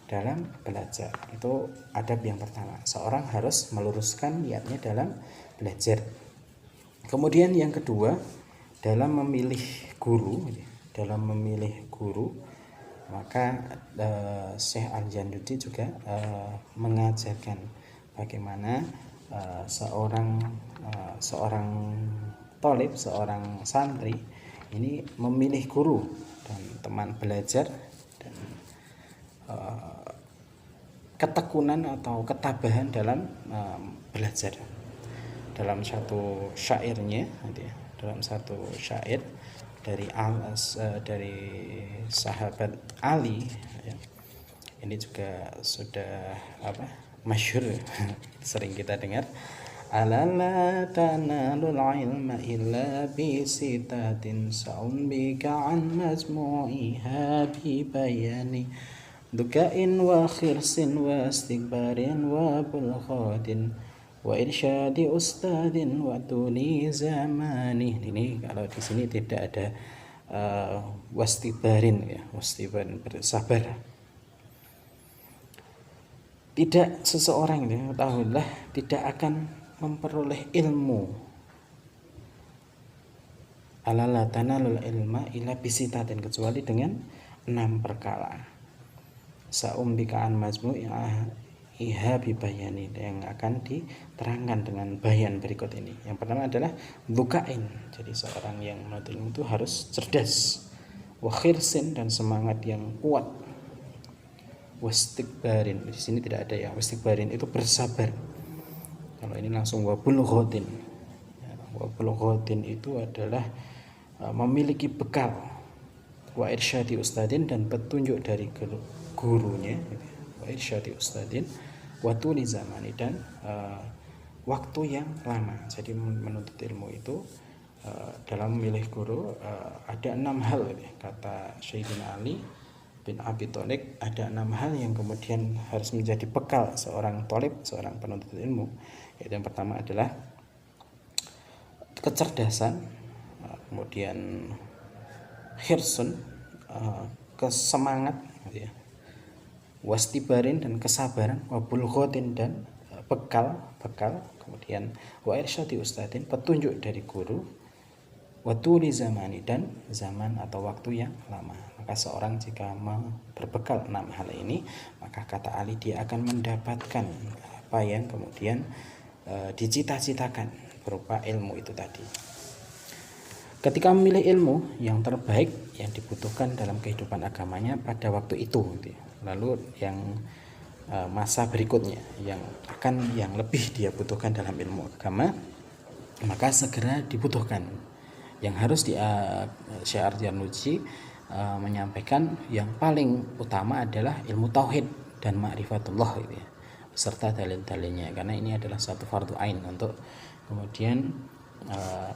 dalam belajar. Itu adab yang pertama. Seorang harus meluruskan niatnya dalam belajar. Kemudian yang kedua, dalam memilih guru, maka Syekh Al-Janudi juga mengajarkan bagaimana seorang thalib, seorang santri ini memilih guru dan teman belajar, dan ketekunan atau ketabahan dalam belajar. Dalam satu syairnya, dalam satu syair dari sahabat Ali, ya, ini juga sudah masyhur, sering kita dengar. Ala la tanalul ilma illa bi sitatin sa'un bika an majmu'iha bi bayani dukain wa khirsin wa istikbarin wa bulghatin wa irsyadi ustadin wa tuli zamani. Ini kalau di sini tidak ada wastibarin, ya, wastibarin bersabar. Tidak seseorang, ya, tahulah, tidak akan memperoleh ilmu. Alala tanalul ilma ila bisitatin, kecuali dengan 6 perkara. Saumbikaan majmu' iha bibayani, yang akan diterangkan dengan bayan berikut ini. Yang pertama adalah bukain, jadi seorang yang menuntut ilmu itu harus cerdas. Wa khirsin, dan semangat yang kuat. Wastikbarin, di sini tidak ada yang wastikbarin, itu bersabar. Kalau ini langsung wabul ghodin. Wabul ghodin itu adalah memiliki bekal. Wa irsyadi ustadin, dan petunjuk dari gurunya. Wa irsyadi ustadin wa tuli zamani, dan waktu yang lama. Jadi menuntut ilmu itu dalam memilih guru ada 6 hal, kata Sayyidina Ali bin Abi Thalib, ada 6 hal yang kemudian harus menjadi bekal seorang thalib, seorang penuntut ilmu. Yaitu yang pertama adalah kecerdasan, kemudian khirsun, kesemangat, ya, wastibarin, dan kesabaran, wabul ghodin, dan bekal, kemudian wa irsyadi ustadin, petunjuk dari guru, watuli zamani, dan zaman atau waktu yang lama. Maka seorang jika berbekal 6 hal ini, maka kata Ali, dia akan mendapatkan apa yang kemudian dicita-citakan berupa ilmu itu tadi. Ketika memilih ilmu yang terbaik yang dibutuhkan dalam kehidupan agamanya pada waktu itu, lalu yang masa berikutnya yang lebih dia butuhkan dalam ilmu agama, maka segera dibutuhkan. Yang harus Syekh Al-Janudi menyampaikan yang paling utama adalah ilmu tauhid dan ma'rifatullah, serta dalil-dalilnya, karena ini adalah satu fardu ain untuk kemudian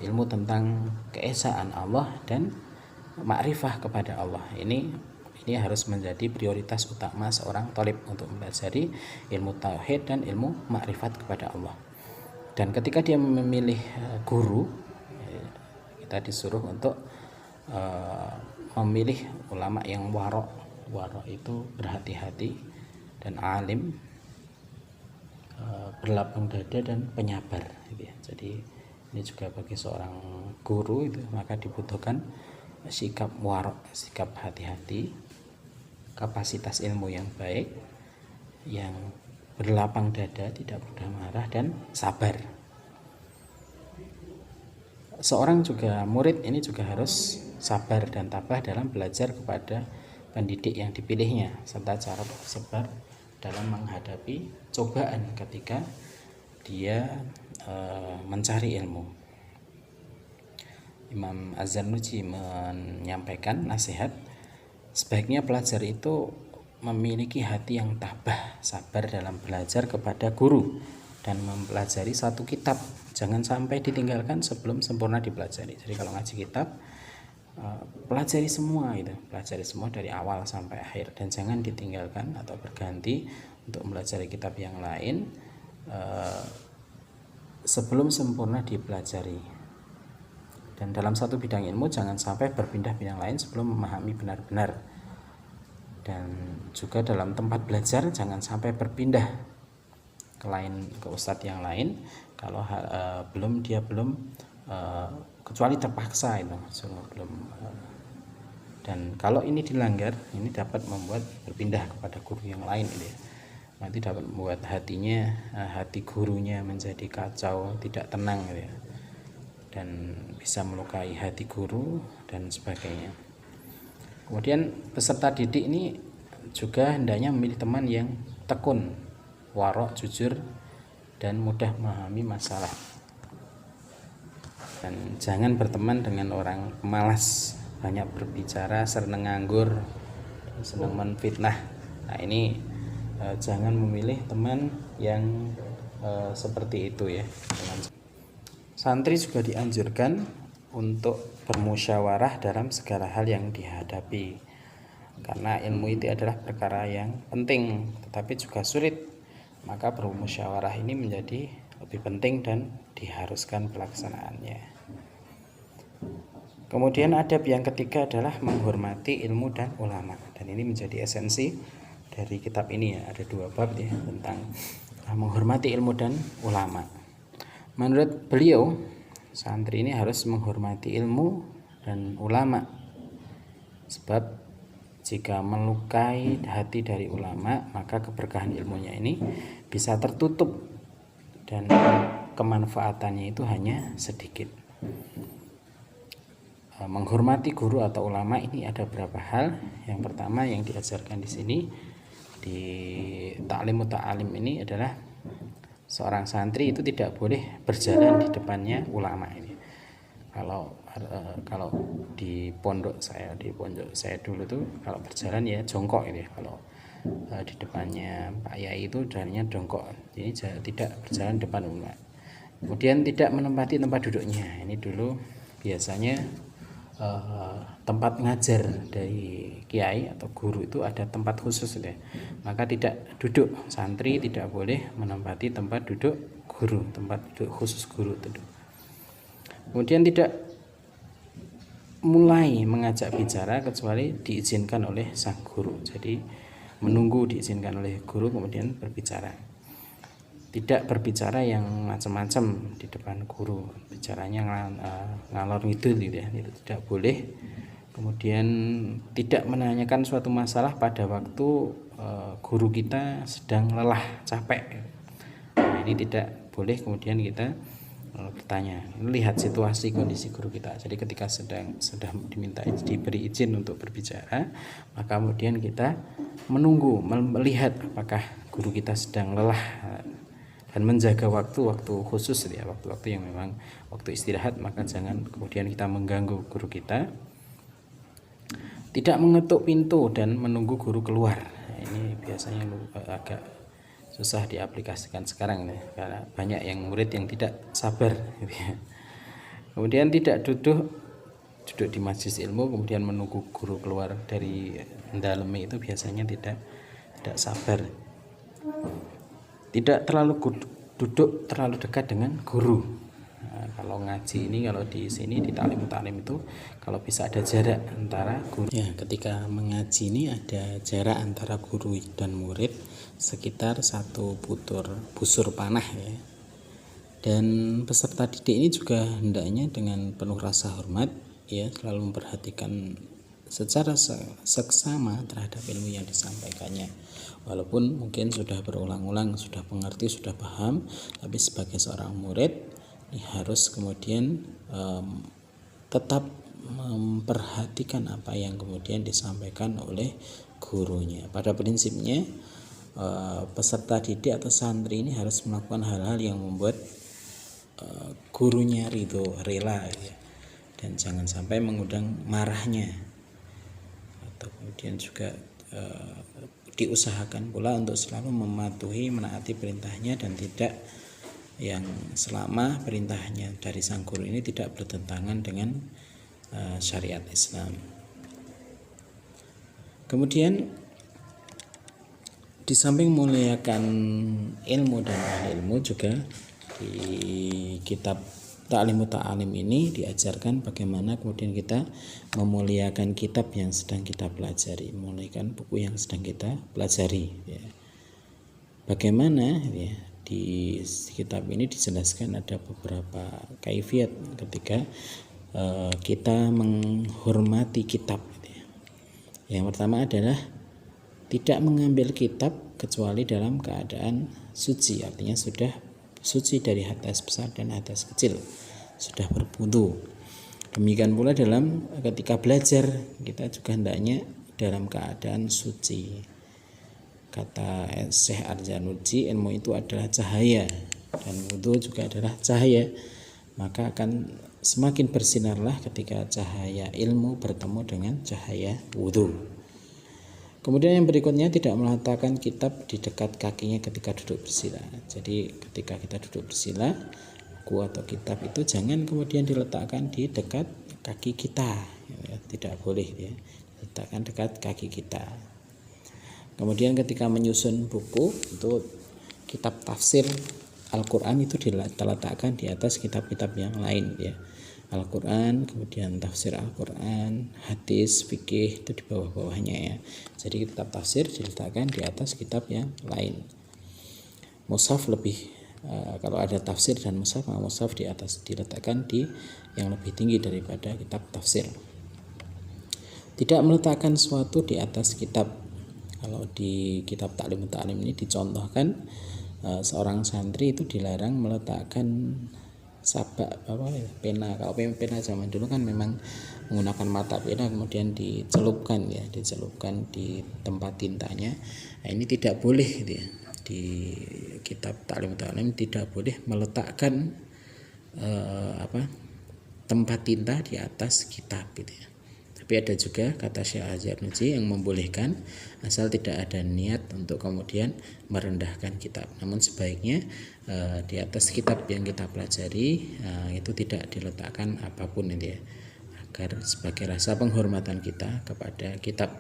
ilmu tentang keesaan Allah dan ma'rifah kepada Allah. Ini harus menjadi prioritas utama seorang thalib untuk mempelajari ilmu tauhid dan ilmu ma'rifat kepada Allah. Dan ketika dia memilih guru, kita disuruh untuk memilih ulama yang warok itu berhati-hati, dan alim, berlapang dada, dan penyabar, Jadi ini juga bagi seorang guru itu maka dibutuhkan sikap warok, sikap hati-hati, kapasitas ilmu yang baik, yang berlapang dada, tidak mudah marah, dan sabar. Seorang juga murid ini juga harus sabar dan tabah dalam belajar kepada pendidik yang dipilihnya, serta cara bersabar dalam menghadapi cobaan ketika dia mencari ilmu. Imam Az-Zarnuji menyampaikan nasihat, sebaiknya pelajar itu memiliki hati yang tabah, sabar dalam belajar kepada guru dan mempelajari satu kitab. Jangan sampai ditinggalkan sebelum sempurna dipelajari. Jadi kalau ngaji kitab, pelajari semua itu, pelajari semua dari awal sampai akhir, dan jangan ditinggalkan atau berganti untuk mempelajari kitab yang lain sebelum sempurna dipelajari. Dan dalam satu bidang ilmu jangan sampai berpindah bidang lain sebelum memahami benar-benar. Dan juga dalam tempat belajar jangan sampai berpindah ke ustadz yang lain kalau belum kecuali terpaksa itu belum. Dan kalau ini dilanggar, ini dapat membuat berpindah kepada guru yang lain gitu ya. Nanti dapat membuat hati gurunya menjadi kacau, tidak tenang gitu ya, dan bisa melukai hati guru dan sebagainya. Kemudian peserta didik ini juga hendaknya memilih teman yang tekun, warok, jujur, dan mudah memahami masalah. Dan jangan berteman dengan orang pemalas, banyak berbicara, sering nganggur, senang menfitnah. Nah ini jangan memilih teman yang seperti itu ya. Santri juga dianjurkan untuk bermusyawarah dalam segala hal yang dihadapi, karena ilmu itu adalah perkara yang penting tetapi juga sulit, maka bermusyawarah ini menjadi lebih penting dan diharuskan pelaksanaannya. Kemudian adab yang ketiga adalah menghormati ilmu dan ulama, dan ini menjadi esensi dari kitab ini ya. Ada 2 bab ya tentang menghormati ilmu dan ulama. Menurut beliau, santri ini harus menghormati ilmu dan ulama, sebab jika melukai hati dari ulama, maka keberkahan ilmunya ini bisa tertutup dan kemanfaatannya itu hanya sedikit. Menghormati guru atau ulama ini ada beberapa hal. Yang pertama yang diajarkan di sini di Ta'lim Muta'alim ini adalah seorang santri itu tidak boleh berjalan di depannya ulama ini. Kalau di pondok saya dulu tuh kalau berjalan ya jongkok ini. Kalau di depannya Pak Yai itu jalannya jongkok, jadi tidak berjalan depan ulama. Kemudian tidak menempati tempat duduknya. Ini dulu biasanya tempat ngajar dari kiai atau guru itu ada tempat khusus ya. Maka tidak duduk, santri tidak boleh menempati tempat duduk guru, tempat duduk khusus guru itu. Kemudian tidak mulai mengajak bicara kecuali diizinkan oleh sang guru. Jadi menunggu diizinkan oleh guru kemudian berbicara. Tidak berbicara yang macam-macam di depan guru, bicaranya ngalor ngidul gitu ya, itu tidak boleh. Kemudian tidak menanyakan suatu masalah pada waktu guru kita sedang lelah, capek. Nah, ini tidak boleh kemudian kita bertanya. Lihat situasi kondisi guru kita. Jadi ketika sudah diberi izin untuk berbicara, maka kemudian kita menunggu, melihat apakah guru kita sedang lelah, dan menjaga waktu-waktu khusus ya, waktu-waktu yang memang waktu istirahat. Maka jangan kemudian kita mengganggu guru kita. Tidak mengetuk pintu dan menunggu guru keluar. Ini biasanya agak susah diaplikasikan sekarang ya, karena banyak yang murid yang tidak sabar gitu ya. Kemudian tidak duduk di majelis ilmu kemudian menunggu guru keluar dari dalam, itu biasanya tidak sabar. Tidak terlalu duduk terlalu dekat dengan guru. Nah, kalau ngaji ini, kalau di sini di Ta'lim itu kalau bisa ada jarak antara guru. Ya, ketika mengaji ini ada jarak antara guru dan murid sekitar 1 busur panah ya. Dan peserta didik ini juga hendaknya dengan penuh rasa hormat ya, selalu memperhatikan secara seksama terhadap ilmu yang disampaikannya. Walaupun mungkin sudah berulang-ulang, sudah mengerti, sudah paham, tapi sebagai seorang murid ini harus kemudian tetap memperhatikan apa yang kemudian disampaikan oleh gurunya. Pada prinsipnya peserta didik atau santri ini harus melakukan hal-hal yang membuat gurunya ridho, rela ya. Dan jangan sampai mengundang marahnya, atau kemudian juga diusahakan pula untuk selalu mematuhi, menaati perintahnya, dan tidak yang selama perintahnya dari sang guru ini tidak bertentangan dengan syariat Islam. Kemudian di samping memuliakan ilmu dan ahli ilmu, juga di kitab Ta'limut Ta'alim ini diajarkan bagaimana kemudian kita memuliakan kitab yang sedang kita pelajari, memuliakan buku yang sedang kita pelajari, ya. Bagaimana, ya, di kitab ini dijelaskan ada beberapa kaifiat ketika kita menghormati kitab, ya. Yang pertama adalah tidak mengambil kitab kecuali dalam keadaan suci, artinya sudah suci dari hadas besar dan hadas kecil, sudah berwudu. Demikian pula dalam ketika belajar, kita juga hendaknya dalam keadaan suci. Kata Syekh Arzanuji, ilmu itu adalah cahaya dan wudu juga adalah cahaya, maka akan semakin bersinarlah ketika cahaya ilmu bertemu dengan cahaya wudu. Kemudian yang berikutnya, tidak meletakkan kitab di dekat kakinya ketika duduk bersila. Jadi ketika kita duduk bersila, buku atau kitab itu jangan kemudian diletakkan di dekat kaki kita, ya, tidak boleh, ya, diletakkan dekat kaki kita. Kemudian ketika menyusun buku untuk kitab tafsir Al-Quran itu diletakkan di atas kitab-kitab yang lain, ya. Al-Quran, kemudian tafsir Al-Quran, hadis, fikih itu di bawah-bawahnya, ya. Jadi kitab tafsir diletakkan di atas kitab yang lain. Mushaf lebih, kalau ada tafsir dan mushaf, mushaf di atas, diletakkan di yang lebih tinggi daripada kitab tafsir. Tidak meletakkan sesuatu di atas kitab. Kalau di kitab Ta'limut Ta'alim ini dicontohkan seorang santri itu dilarang meletakkan sabak pena. Kalau pena zaman dulu kan memang menggunakan mata pena, kemudian dicelupkan, ya, dicelupkan di tempat tintanya. Nah, ini tidak boleh, gitu, ya. Di kitab Ta'limut Ta'alim tidak boleh meletakkan tempat tinta di atas kitab, gitu, ya. Tapi ada juga kata Syekh Arzanuji yang membolehkan asal tidak ada niat untuk kemudian merendahkan kitab. Namun sebaiknya di atas kitab yang kita pelajari itu tidak diletakkan apapun, itu, ya, agar sebagai rasa penghormatan kita kepada kitab.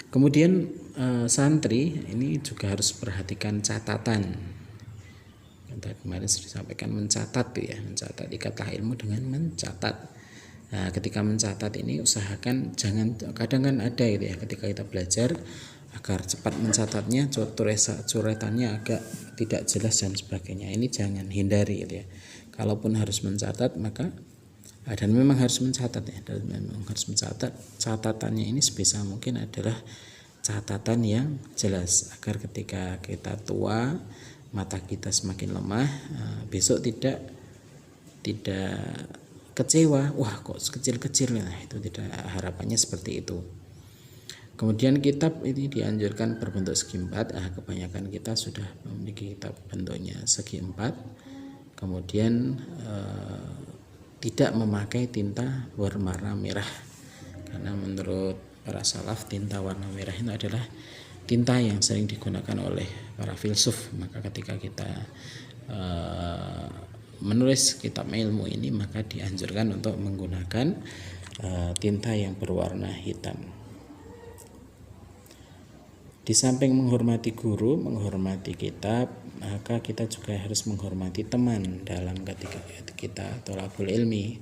Kemudian santri ini juga harus perhatikan catatan. Kemarin sudah disampaikan mencatat, ya, mencatat, ikatlah ilmu dengan mencatat. Nah, ketika mencatat ini usahakan jangan, kadang kan ada, gitu, ya, ketika kita belajar agar cepat mencatatnya, coretannya agak tidak jelas dan sebagainya. Ini jangan, hindari, gitu, ya. Kalaupun harus mencatat, maka dan memang harus mencatat, ya, dan memang harus mencatat, catatannya ini sebisa mungkin adalah catatan yang jelas, agar ketika kita tua, mata kita semakin lemah, besok tidak kecewa, wah kok kecil-kecil, nah itu tidak, harapannya seperti itu. Kemudian kitab ini dianjurkan berbentuk segi empat. Kebanyakan kita sudah memiliki kitab bentuknya segi empat. Kemudian tidak memakai tinta berwarna merah, karena menurut para salaf tinta warna merah itu adalah tinta yang sering digunakan oleh para filsuf. Maka ketika kita menulis kitab ilmu ini, maka dianjurkan untuk menggunakan tinta yang berwarna hitam. Di samping menghormati guru, menghormati kitab, maka kita juga harus menghormati teman dalam ketika kita thalabul ilmi,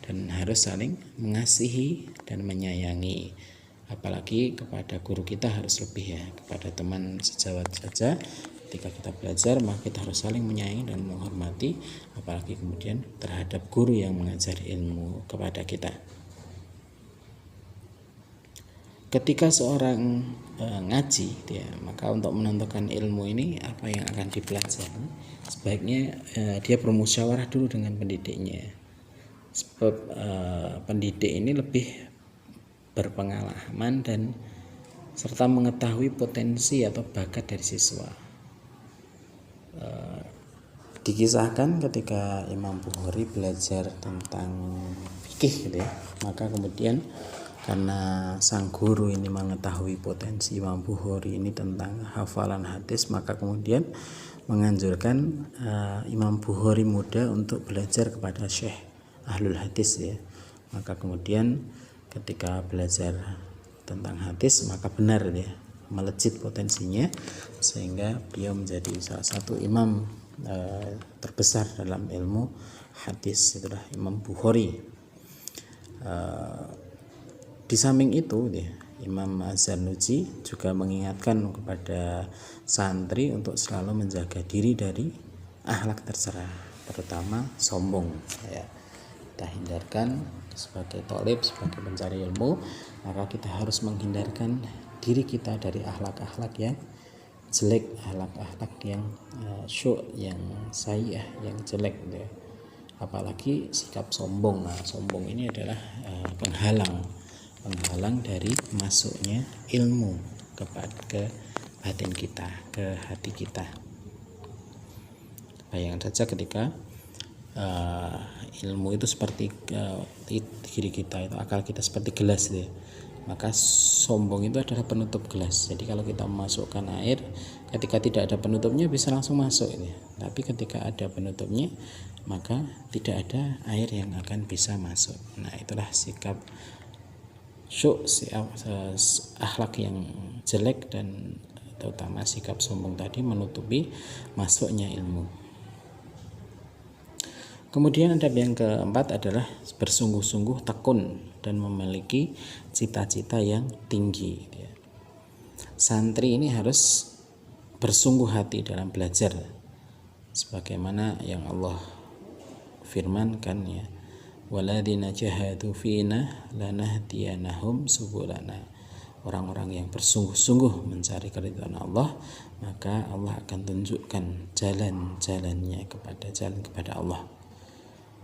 dan harus saling mengasihi dan menyayangi. Apalagi kepada guru kita harus lebih, ya, kepada teman sejawat saja. Ketika kita belajar, maka kita harus saling menyayangi dan menghormati, apalagi kemudian terhadap guru yang mengajari ilmu kepada kita. Ketika seorang ngaji, ya, maka untuk menentukan ilmu ini apa yang akan dipelajari, sebaiknya dia bermusyawarah dulu dengan pendidiknya. Sebab pendidik ini lebih berpengalaman dan serta mengetahui potensi atau bakat dari siswa. Dikisahkan ketika Imam Bukhari belajar tentang fikih, gitu, ya, maka kemudian karena sang guru ini mengetahui potensi Imam Bukhari ini tentang hafalan hadis, maka kemudian menganjurkan Imam Bukhari muda untuk belajar kepada Syekh Ahlul Hadis ya. Maka kemudian ketika belajar tentang hadis maka benar ya, melejit potensinya sehingga beliau menjadi salah satu imam terbesar dalam ilmu hadis, itulah Imam Bukhari. Di samping itu Imam Az-Zarnuji juga mengingatkan kepada santri untuk selalu menjaga diri dari akhlak tercela, terutama sombong ya. Kita hindarkan sebagai thalib, sebagai pencari ilmu, maka kita harus menghindarkan diri kita dari akhlak-akhlak yang jelek, akhlak-akhlak yang syuk, yang sayyi'ah, yang jelek ya. Apalagi sikap sombong. Nah, sombong ini adalah penghalang dari masuknya ilmu ke batin kita, ke hati kita. Bayangkan saja ketika ilmu itu seperti diri kita itu, akal kita seperti gelas ya. Maka sombong itu adalah penutup gelas. Jadi kalau kita memasukkan air, ketika tidak ada penutupnya bisa langsung masuk ya. Tapi ketika ada penutupnya, maka tidak ada air yang akan bisa masuk. Nah, itulah sikap syuk, akhlak yang jelek, dan terutama sikap sombong tadi menutupi masuknya ilmu. Kemudian adab yang keempat adalah bersungguh-sungguh tekun dan memiliki cita-cita yang tinggi. Santri ini harus bersungguh hati dalam belajar, sebagaimana yang Allah firmankan ya, waladina jahadu fina lanahdiyanahum subulana. Orang-orang yang bersungguh-sungguh mencari keridhaan Allah, maka Allah akan tunjukkan jalan-jalannya kepada Allah.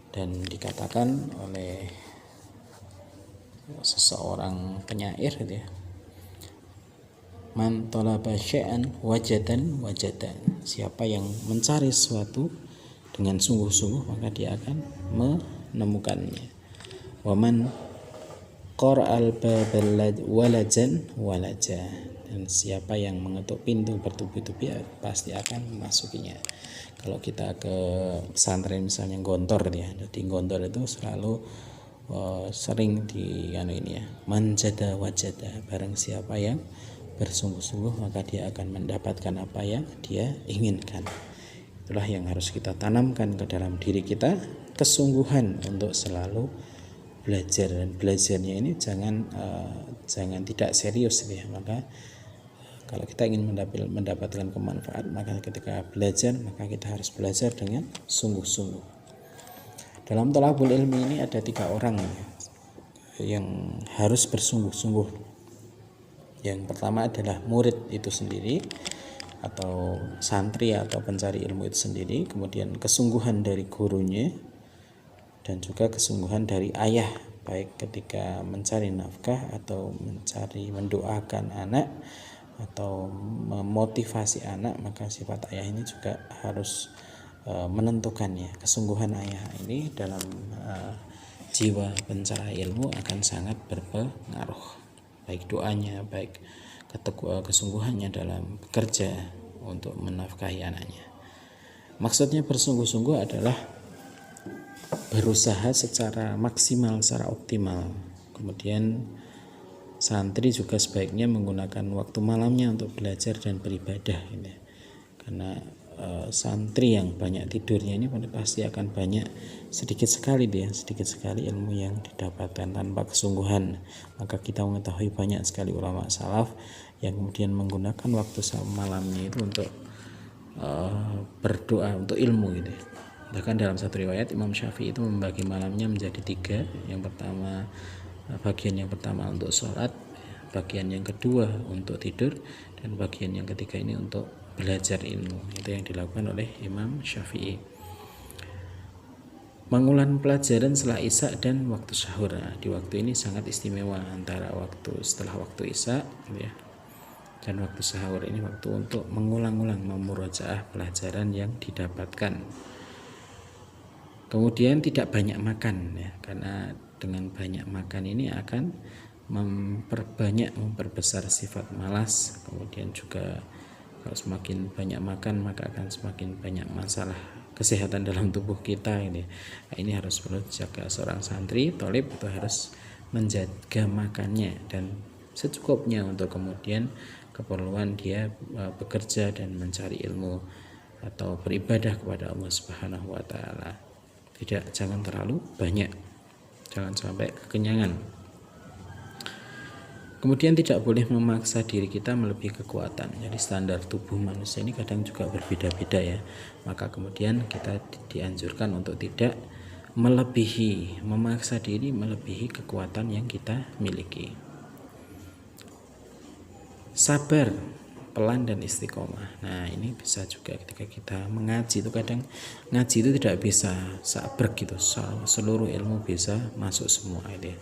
Dan dikatakan oleh seseorang penyair gitu ya, man talaba syai'an wajadan. Siapa yang mencari sesuatu dengan sungguh-sungguh maka dia akan menemukannya. Waman qara'al babal walaja. Dan siapa yang mengetuk pintu bertubi-tubi pasti akan memasukinya. Kalau kita ke pesantren misalnya Gontor ya, jadi Gontor itu selalu sering di manjada wajada, barang siapa yang bersungguh-sungguh maka dia akan mendapatkan apa yang dia inginkan. Itulah yang harus kita tanamkan ke dalam diri kita, kesungguhan untuk selalu belajar, dan belajarnya ini jangan tidak serius ya. Maka kalau kita ingin mendapatkan kemanfaat, maka ketika belajar maka kita harus belajar dengan sungguh-sungguh. Dalam thalabul ilmi ini ada 3 orang yang harus bersungguh-sungguh. Yang pertama adalah murid itu sendiri atau santri atau pencari ilmu itu sendiri, kemudian kesungguhan dari gurunya, dan juga kesungguhan dari ayah, baik ketika mencari nafkah atau mendoakan anak atau memotivasi anak, maka sifat ayah ini juga harus menentukannya. Kesungguhan ayah ini dalam jiwa pencari ilmu akan sangat berpengaruh, baik doanya, baik kesungguhannya dalam bekerja untuk menafkahi anaknya. Maksudnya bersungguh-sungguh adalah berusaha secara maksimal, secara optimal. Kemudian santri juga sebaiknya menggunakan waktu malamnya untuk belajar dan beribadah ini. Karena santri yang banyak tidurnya ini pasti akan sedikit sekali ilmu yang didapatkan tanpa kesungguhan. Maka kita mengetahui banyak sekali ulama salaf yang kemudian menggunakan waktu malamnya itu untuk berdoa untuk ilmu gitu. Bahkan dalam satu riwayat Imam Syafi'i itu membagi malamnya menjadi 3. Bagian yang pertama untuk sholat, bagian yang kedua untuk tidur, dan bagian yang ketiga ini untuk belajar ilmu. Itu yang dilakukan oleh Imam Syafi'i. Mengulang pelajaran setelah isya dan waktu sahur. Nah, di waktu ini sangat istimewa, antara setelah waktu isya ya, dan waktu sahur ini waktu untuk mengulang-ulang memurajaah pelajaran yang didapatkan. Kemudian tidak banyak makan ya, karena dengan banyak makan ini akan memperbesar sifat malas. Kemudian juga kalau semakin banyak makan maka akan semakin banyak masalah kesehatan dalam tubuh kita ini. Nah, ini harus perlu dijaga. Seorang santri thalib itu harus menjaga makannya dan secukupnya untuk kemudian keperluan dia bekerja dan mencari ilmu atau beribadah kepada Allah Subhanahu wa taala. Jangan terlalu banyak, jangan sampai kekenyangan. Kemudian tidak boleh memaksa diri kita melebihi kekuatan. Jadi standar tubuh manusia ini kadang juga berbeda-beda ya. Maka kemudian kita dianjurkan untuk tidak memaksa diri melebihi kekuatan yang kita miliki. Sabar, pelan dan istiqomah. Nah, ini bisa juga ketika kita mengaji itu kadang ngaji itu tidak bisa sabrek gitu, seluruh ilmu bisa masuk semua gitu ya.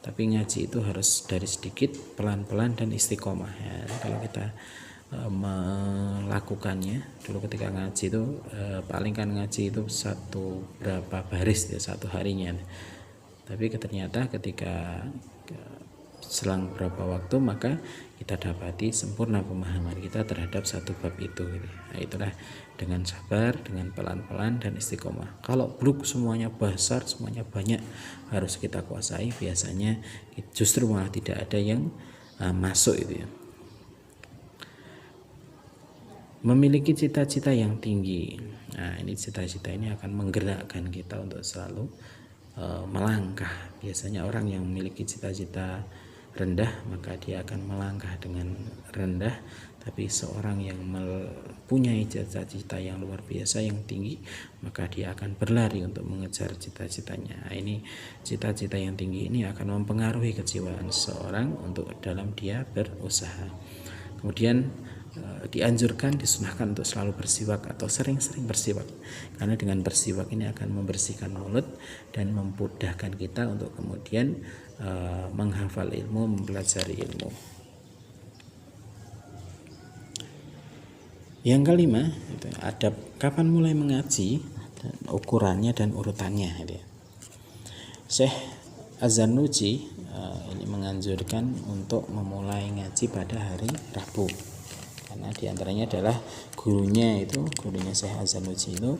Tapi ngaji itu harus dari sedikit, pelan-pelan dan istiqomah ya. Kalau kita melakukannya dulu ketika ngaji itu paling kan ngaji itu berapa baris ya satu harinya. Tapi ternyata ketika selang beberapa waktu maka kita dapati sempurna pemahaman kita terhadap satu bab itu gitu. Nah, itulah dengan sabar, dengan pelan-pelan dan istiqomah. Kalau bluk semuanya besar, semuanya banyak harus kita kuasai, biasanya justru malah tidak ada yang masuk itu ya. Memiliki cita-cita yang tinggi. Nah, ini cita-cita ini akan menggerakkan kita untuk selalu melangkah. Biasanya orang yang memiliki cita-cita rendah maka dia akan melangkah dengan rendah, tapi seorang yang mempunyai cita-cita yang luar biasa yang tinggi maka dia akan berlari untuk mengejar cita-citanya. Nah, ini cita-cita yang tinggi ini akan mempengaruhi kejiwaan seorang untuk dalam dia berusaha. Kemudian dianjurkan, disunahkan untuk selalu bersiwak atau sering-sering bersiwak, karena dengan bersiwak ini akan membersihkan mulut dan memudahkan kita untuk kemudian menghafal ilmu, mempelajari ilmu. Yang kelima, adab kapan mulai mengaji, ukurannya dan urutannya. Syekh Az-Zarnuji ini menganjurkan untuk memulai ngaji pada hari Rabu, karena diantaranya adalah gurunya Syekh Az-Zarnuji itu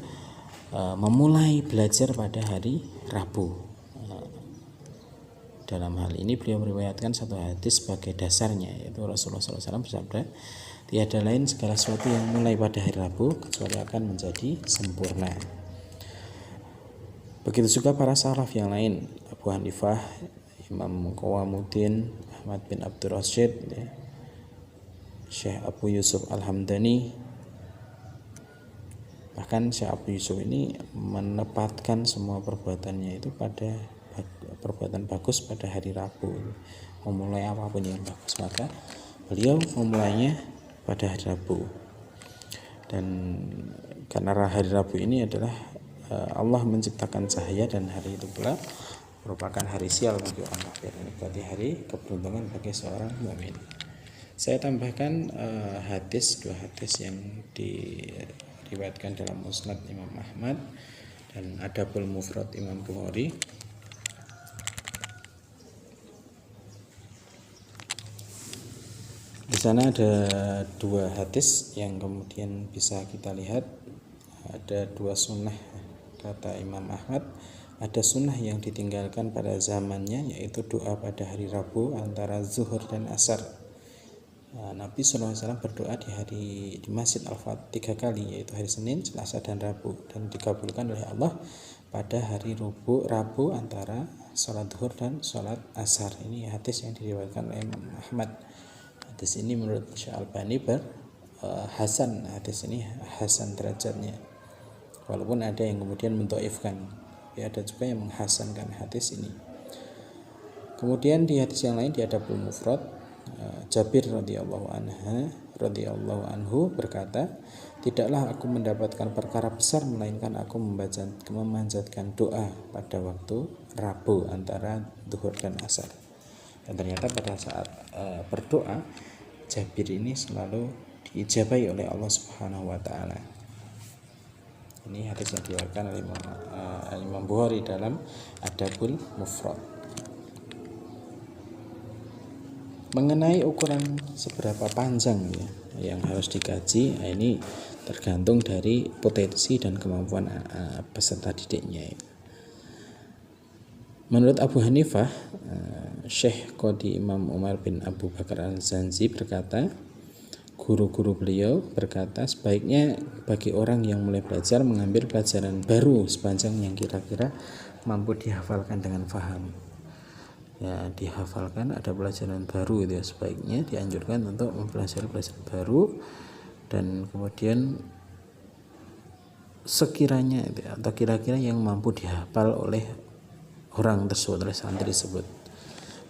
memulai belajar pada hari Rabu. Dalam hal ini beliau meriwayatkan satu hadis sebagai dasarnya, yaitu Rasulullah SAW bersabda, tiada lain segala sesuatu yang mulai pada hari Rabu kecuali akan menjadi sempurna. Begitu juga para salaf yang lain, Abu Hanifah, Imam Qawamuddin, Ahmad bin Abdul Rashid, Syekh Abu Yusuf Al-Hamdani. Bahkan Syekh Abu Yusuf ini menempatkan semua perbuatannya itu pada perbuatan bagus pada hari Rabu. Memulai apapun yang bagus maka beliau memulainya pada hari Rabu. Dan karena hari Rabu ini adalah Allah menciptakan cahaya, dan hari itu pula merupakan hari sial bagi orang kafir. Ini berarti hari keberuntungan bagi seorang mukmin. Saya tambahkan dua hadis yang diriwayatkan dalam Musnad Imam Ahmad dan Adabul Mufrad Imam Bukhari. Di sana ada dua hadis yang kemudian bisa kita lihat, ada dua sunnah kata Imam Ahmad. Ada sunnah yang ditinggalkan pada zamannya, yaitu doa pada hari Rabu antara zuhur dan asar. Nabi SAW berdoa di Masjid Al-Fat 3 kali, yaitu hari Senin, Selasa dan Rabu, dan dikabulkan oleh Allah pada hari Rabu antara sholat zuhur dan sholat asar. Ini hadis yang diriwayatkan oleh Imam Ahmad. Hadis ini menurut Syekh Albani hasan, hadis ini hasan derajatnya, walaupun ada yang kemudian mendhaifkan ya, ada juga yang menghasankan hadis ini. Kemudian di hadis yang lain di Adabul Mufrad, Jabir radhiyallahu anhu berkata, tidaklah aku mendapatkan perkara besar melainkan aku memanjatkan doa pada waktu Rabu antara zuhur dan asar. Dan ternyata pada saat berdoa Jabir ini selalu diijabahi oleh Allah Subhanahu wa taala. Ini hadis yang diriwayatkan oleh Imam Bukhari dalam Adabul Mufrad. Mengenai ukuran seberapa panjang ya yang harus dikaji, ini tergantung dari potensi dan kemampuan peserta didiknya. Menurut Abu Hanifah, Syekh Qadi Imam Umar bin Abu Bakar Al-Zanzi berkata, guru-guru beliau berkata sebaiknya bagi orang yang mulai belajar mengambil pelajaran baru sepanjang yang kira-kira mampu dihafalkan dengan faham. Ya, dihafalkan ada pelajaran baru itu ya, sebaiknya dianjurkan untuk mempelajari pelajaran baru, dan kemudian sekiranya itu, atau kira-kira yang mampu dihafal oleh orang tersebut, oleh santri tersebut.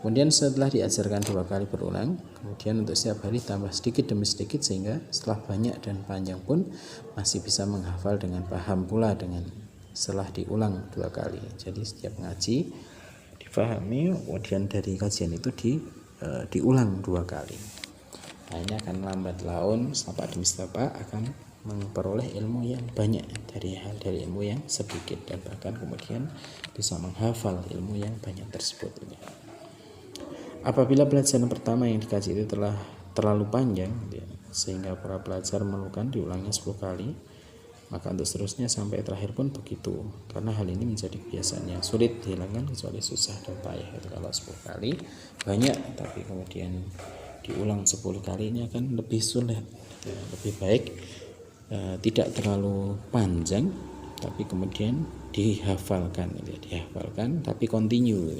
Kemudian setelah diajarkan 2 kali berulang, kemudian untuk setiap hari tambah sedikit demi sedikit, sehingga setelah banyak dan panjang pun masih bisa menghafal dengan paham pula dengan setelah diulang 2 kali. Jadi setiap ngaji difahami, kemudian dari kajian itu diulang 2 kali. Nah, ini akan lambat laun, setapak demi setapak akan memperoleh ilmu yang banyak dari ilmu yang sedikit, dan bahkan kemudian bisa menghafal ilmu yang banyak tersebut. Apabila pelajaran pertama yang dikaji itu telah terlalu panjang ya, sehingga para pelajar memerlukan diulangnya 10 kali, maka untuk seterusnya sampai terakhir pun begitu, karena hal ini menjadi kebiasaan yang sulit dihilangkan kecuali susah dan payah. Itu kalau 10 kali banyak, tapi kemudian diulang 10 kali ini akan lebih sulit. Lebih baik tidak terlalu panjang, tapi kemudian dihafalkan tapi continue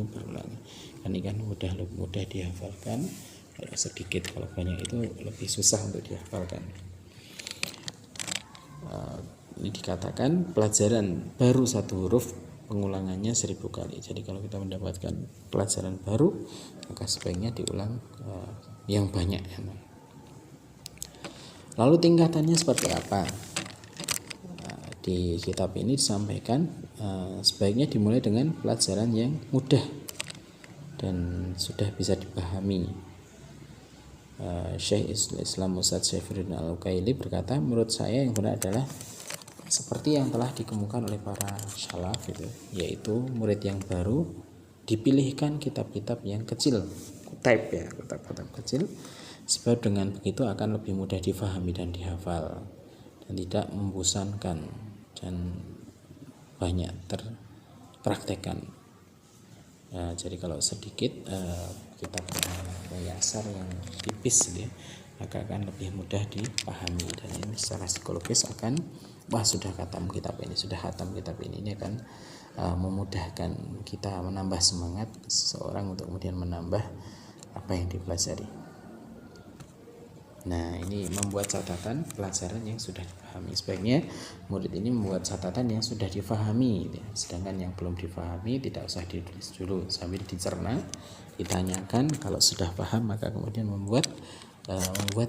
berulang. Ini kan mudah dihafalkan, kalau sedikit, kalau banyak itu lebih susah untuk dihafalkan. Ini dikatakan pelajaran baru 1 huruf pengulangannya 1000 kali. Jadi kalau kita mendapatkan pelajaran baru, maka sebaiknya diulang yang banyak. Lalu tingkatannya seperti apa? Di kitab ini disampaikan sebaiknya dimulai dengan pelajaran yang mudah dan sudah bisa dipahami. Syekh Islam Ustadz Syafruddin Al-Ukaili berkata, menurut saya yang benar adalah seperti yang telah dikemukakan oleh para salaf itu, yaitu murid yang baru dipilihkan kitab-kitab yang kecil, kitab-kitab kecil, sebab dengan begitu akan lebih mudah difahami dan dihafal, dan tidak membosankan dan banyak terpraktekkan. Jadi kalau sedikit kitab muyasar yang tipis ya, maka akan lebih mudah dipahami, dan ini secara psikologis akan sudah khatam kitab ini akan memudahkan kita, menambah semangat seseorang untuk kemudian menambah apa yang dipelajari. Nah, ini membuat catatan pelajaran yang sudah dipahami. Sebaiknya murid ini membuat catatan yang sudah dipahami, sedangkan yang belum dipahami tidak usah ditulis dulu, sambil dicerna, ditanyakan. Kalau sudah paham maka kemudian membuat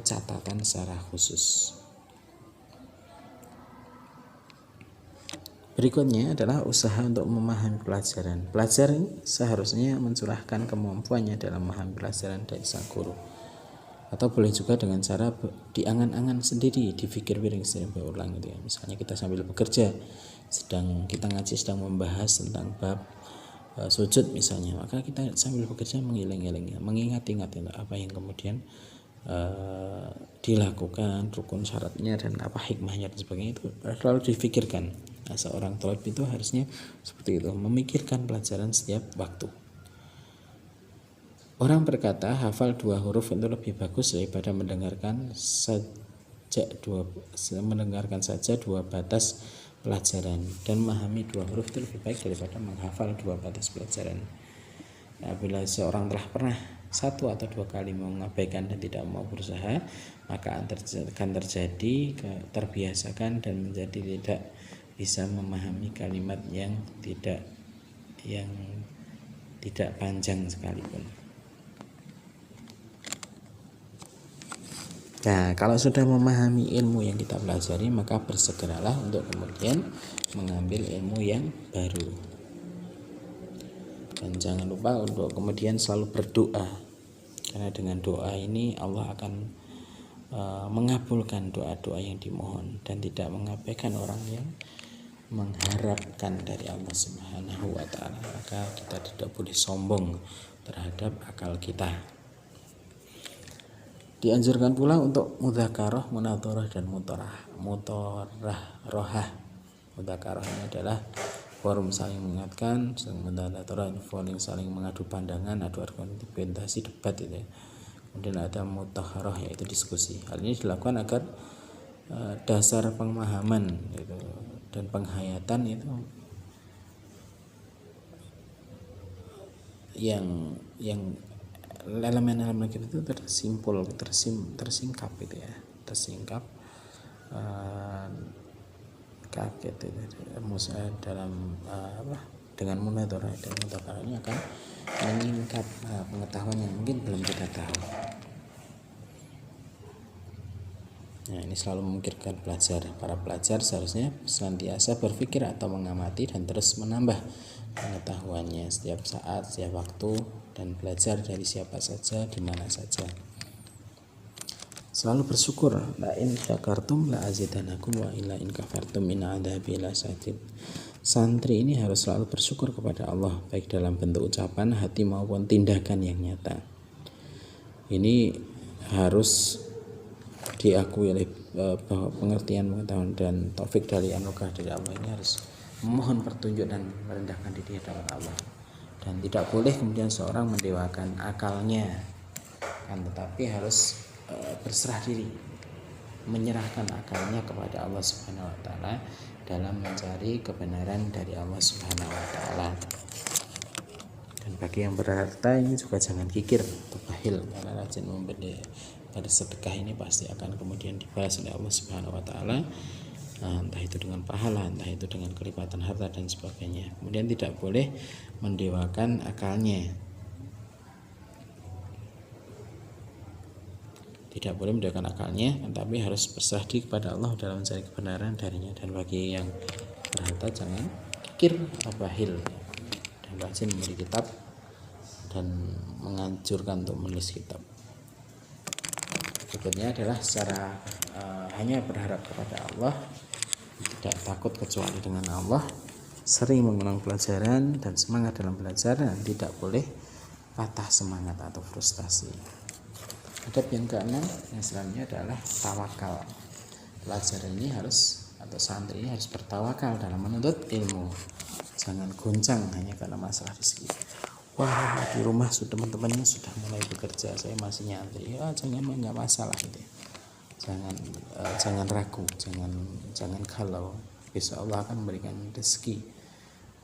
catatan secara khusus. Berikutnya adalah usaha untuk memahami pelajaran. Pelajar seharusnya mencurahkan kemampuannya dalam memahami pelajaran dari sang guru, atau boleh juga dengan cara diangan-angan sendiri, dipikir-pikir sendiri berulang gitu ya. Misalnya kita sambil bekerja, kita ngaji sedang membahas tentang bab sujud misalnya, maka kita sambil bekerja mengiling-iling, mengingat-ingat apa yang kemudian dilakukan, rukun syaratnya dan apa hikmahnya dan sebagainya, itu selalu difikirkan. Nah, seorang thalib itu harusnya seperti itu, memikirkan pelajaran setiap waktu. Orang berkata hafal 2 huruf itu lebih bagus daripada mendengarkan saja 2 batas pelajaran, dan memahami 2 huruf itu lebih baik daripada menghafal 2 batas pelajaran. Nah, bila seorang telah pernah 1 atau 2 kali mengabaikan dan tidak mau berusaha, maka akan terjadi terbiasakan dan menjadi tidak bisa memahami kalimat yang tidak panjang sekalipun. Nah, kalau sudah memahami ilmu yang kita pelajari, maka bersegeralah untuk kemudian mengambil ilmu yang baru. Dan jangan lupa untuk kemudian selalu berdoa, karena dengan doa ini Allah akan mengabulkan doa-doa yang dimohon dan tidak mengabaikan orang yang mengharapkan dari Allah Subhanahu wa ta'ala. Maka kita tidak boleh sombong terhadap akal kita. Dianjurkan pula untuk mudzakarah, munadharah dan rohah. Mudzakarah ini adalah forum saling mengingatkan, munadharah forum saling mengadu pandangan, adu argumentasi, debat itu ya. Kemudian ada mutaharah yaitu diskusi. Hal ini dilakukan agar dasar pemahaman gitu, dan penghayatan itu yang elemen-elemen itu tersingkap gitu ya, kaget itu dalam dengan munadharah dan mudzakarah ini akan menyingkap pengetahuan yang mungkin belum kita tahu. Nah, ini selalu memikirkan pelajar. Para pelajar seharusnya senantiasa berpikir atau mengamati dan terus menambah pengetahuannya setiap saat, setiap waktu, dan belajar dari siapa saja, di mana saja. Selalu bersyukur. La in syakartum la azidanakum wa illa in kafartum in adzabi lasyadid. Santri ini harus selalu bersyukur kepada Allah, baik dalam bentuk ucapan, hati maupun tindakan yang nyata. Ini harus diakui oleh bahwa pengertian, pengetahuan dan taufik dari anugerah dari Allah ini harus memohon petunjuk dan merendahkan diri hadapan Allah, dan tidak boleh kemudian seorang mendewakan akalnya, kan, tetapi harus berserah diri, menyerahkan akalnya kepada Allah Subhanahu wa taala dalam mencari kebenaran dari Allah Subhanahu wa taala. Dan bagi yang berharta ini juga jangan kikir atau bakhil, karena rajin memberi pada sedekah ini pasti akan kemudian dibalas oleh Allah Subhanahu wa taala, entah itu dengan pahala, entah itu dengan kelipatan harta dan sebagainya. Kemudian tidak boleh mendewakan akalnya, tetapi harus berserah diri kepada Allah dalam mencari kebenaran darinya. Dan bagi yang berharta jangan kikir atau bakhil, dan rajin memberi kitab dan menganjurkan untuk menulis kitab. Berikutnya adalah secara hanya berharap kepada Allah, tidak takut kecuali dengan Allah, sering mengulang pelajaran dan semangat dalam belajar, dan tidak boleh patah semangat atau frustasi. Adab yang keenam yang selanjutnya adalah tawakal. Pelajar ini atau santri ini harus bertawakal dalam menuntut ilmu. Jangan goncang hanya karena masalah rezeki. Wah, di rumah sudah teman-temannya sudah mulai bekerja, saya masih nyantri. Jangan, nggak masalah itu. Jangan ragu, jangan galau. Besok Allah akan memberikan rezeki.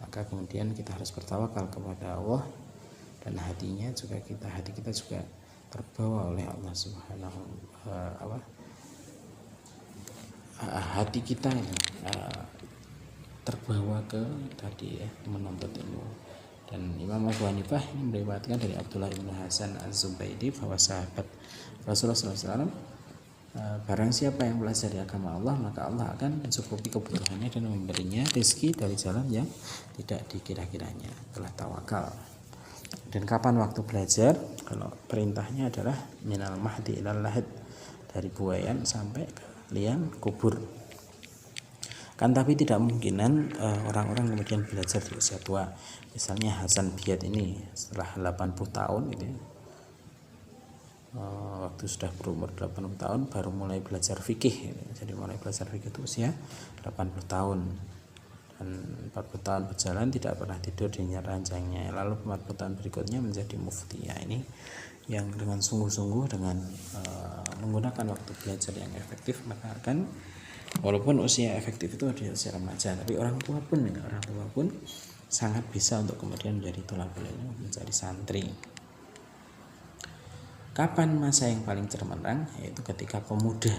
Maka kemudian kita harus bertawakal kepada Allah, dan hati kita juga terbawa oleh Allah Subhanahu hati kita terbawa ke menuntut ilmu. Dan Imam Abu Hanifah ini meriwayatkan dari Abdullah bin Hasan Az-Zubaidi bahwa sahabat Rasulullah SAW, barang siapa yang belajar di agama Allah, maka Allah akan mencukupi kebutuhannya dan memberinya rezeki dari jalan yang tidak dikira-kiranya. Telah tawakal. Dan kapan waktu belajar? Kalau perintahnya adalah minal mahdi ilal lahid, dari buayan sampai ke liang kubur. Kan tapi tidak mungkinan orang-orang kemudian belajar di usia tua. Misalnya Hasan Biyad ini setelah 80 tahun gitu ya, waktu sudah berumur 80 tahun baru mulai belajar fikih gitu. Jadi mulai belajar fikih itu usia 80 tahun, dan 40 tahun berjalan tidak pernah tidur di ranjangnya. Lalu 40 tahun berikutnya menjadi mufti. Ya, ini yang dengan sungguh-sungguh, dengan menggunakan waktu belajar yang efektif, maka akan, walaupun usia efektif itu di usia remaja, tapi orang tua pun sangat bisa untuk kemudian menjadi thalabul ilmi, menjadi santri. Kapan masa yang paling cemerlang? Yaitu ketika pemuda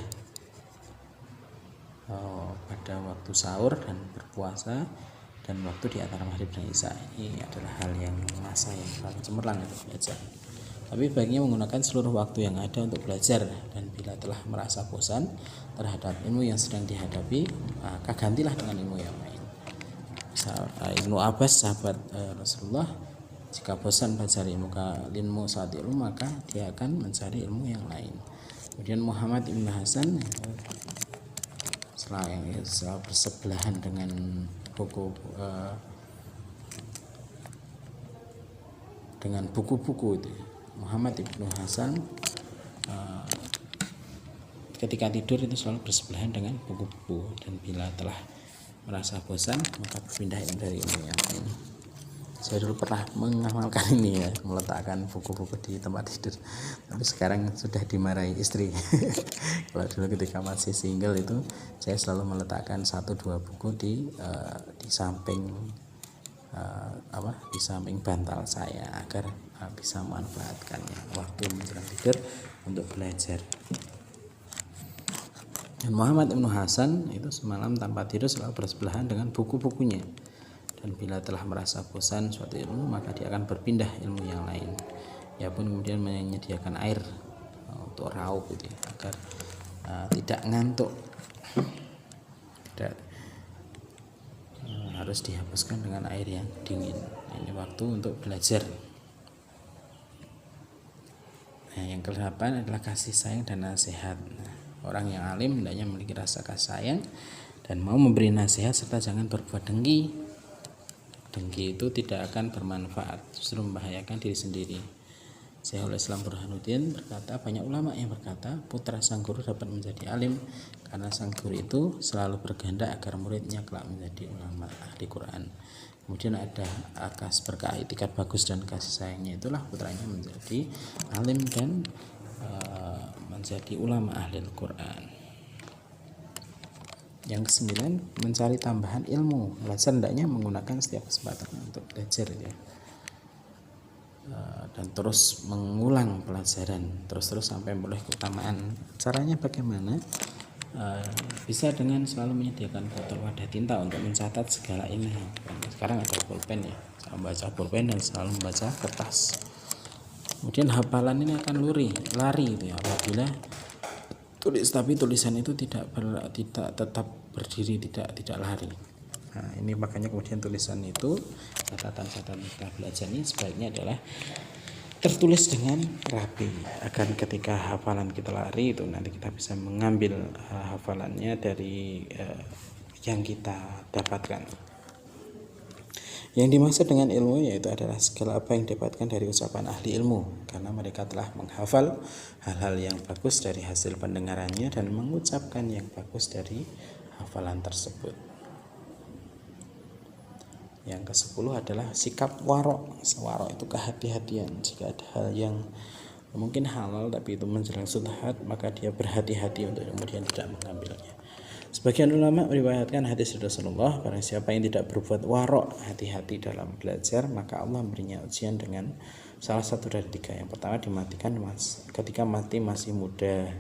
pada waktu sahur dan berpuasa, dan waktu di antara maghrib dan isya. Ini adalah hal yang masa yang paling cemerlang untuk belajar. Tapi baiknya menggunakan seluruh waktu yang ada untuk belajar, dan bila telah merasa bosan terhadap ilmu yang sedang dihadapi, maka gantilah dengan ilmu yang lain. Ibnu Abbas, sahabat Rasulullah, jika bosan belajar ilmu saat ilmu, maka dia akan mencari ilmu yang lain. Kemudian Muhammad ibn Hasan setelah bersebelahan dengan buku-buku itu, Muhammad ibn Hasan ketika tidur itu selalu bersebelahan dengan buku-buku, dan bila telah merasa bosan maka berpindah dari ilmu yang lain. Saya dulu pernah mengamalkan ini ya, meletakkan buku-buku di tempat tidur, tapi sekarang sudah dimarahi istri. Kalau dulu ketika masih single itu saya selalu meletakkan 1-2 buku di samping di samping bantal saya agar bisa memanfaatkannya waktu menjelang tidur untuk belajar. Dan Muhammad Ibnu Hasan itu semalam tanpa tidur selalu bersebelahan dengan buku-bukunya, dan bila telah merasa bosan suatu ilmu maka dia akan berpindah ilmu yang lain. Ia pun kemudian menyediakan air untuk raup gitu ya, agar tidak ngantuk, tidak harus dihapuskan dengan air yang dingin. Ini waktu untuk belajar. Nah, yang ke-8 adalah kasih sayang dan nasihat. Orang yang alim hendaknya memiliki rasa kasih sayang dan mau memberi nasihat, serta jangan berbuat dengki. Dengki itu tidak akan bermanfaat, justru membahayakan diri sendiri. Syekhul Islam Burhanuddin berkata, banyak ulama yang berkata putra sang guru dapat menjadi alim karena sang guru itu selalu berkehendak agar muridnya kelak menjadi ulama ahli Quran. Kemudian ada akas berkah itikat bagus dan kasih sayangnya, itulah putranya menjadi alim dan menjadi ulama ahli Quran. Yang ke-9, mencari tambahan ilmu. Belajar hendaknya menggunakan setiap kesempatan untuk belajar ya. Dan terus mengulang pelajaran terus sampai memperoleh keutamaan. Caranya bagaimana? Bisa dengan selalu menyediakan botol wadah tinta untuk mencatat segala ilmu. Sekarang ada pulpen ya, saya membaca pulpen dan selalu membaca kertas. Kemudian hafalan ini akan lari gitu ya, apabila tapi tulisan itu tidak tetap berdiri, tidak lari. Nah, ini makanya kemudian tulisan itu, catatan belajar ini sebaiknya adalah tertulis dengan rapi, agar ketika hafalan kita lari itu nanti kita bisa mengambil hafalannya dari yang kita dapatkan. Yang dimaksud dengan ilmu yaitu adalah segala apa yang didapatkan dari ucapan ahli ilmu, karena mereka telah menghafal hal-hal yang bagus dari hasil pendengarannya dan mengucapkan yang bagus dari hafalan tersebut. Yang ke-10 adalah sikap warok. Warok itu kehati-hatian. Jika ada hal yang mungkin halal tapi itu menjelang syubhat, maka dia berhati-hati untuk kemudian tidak mengambilnya. Sebagian ulama meriwayatkan hadis Rasulullah, barang siapa yang tidak berbuat warok, hati-hati dalam belajar, maka Allah memberinya ujian dengan salah satu dari 3. Yang pertama, dimatikan ketika mati masih muda.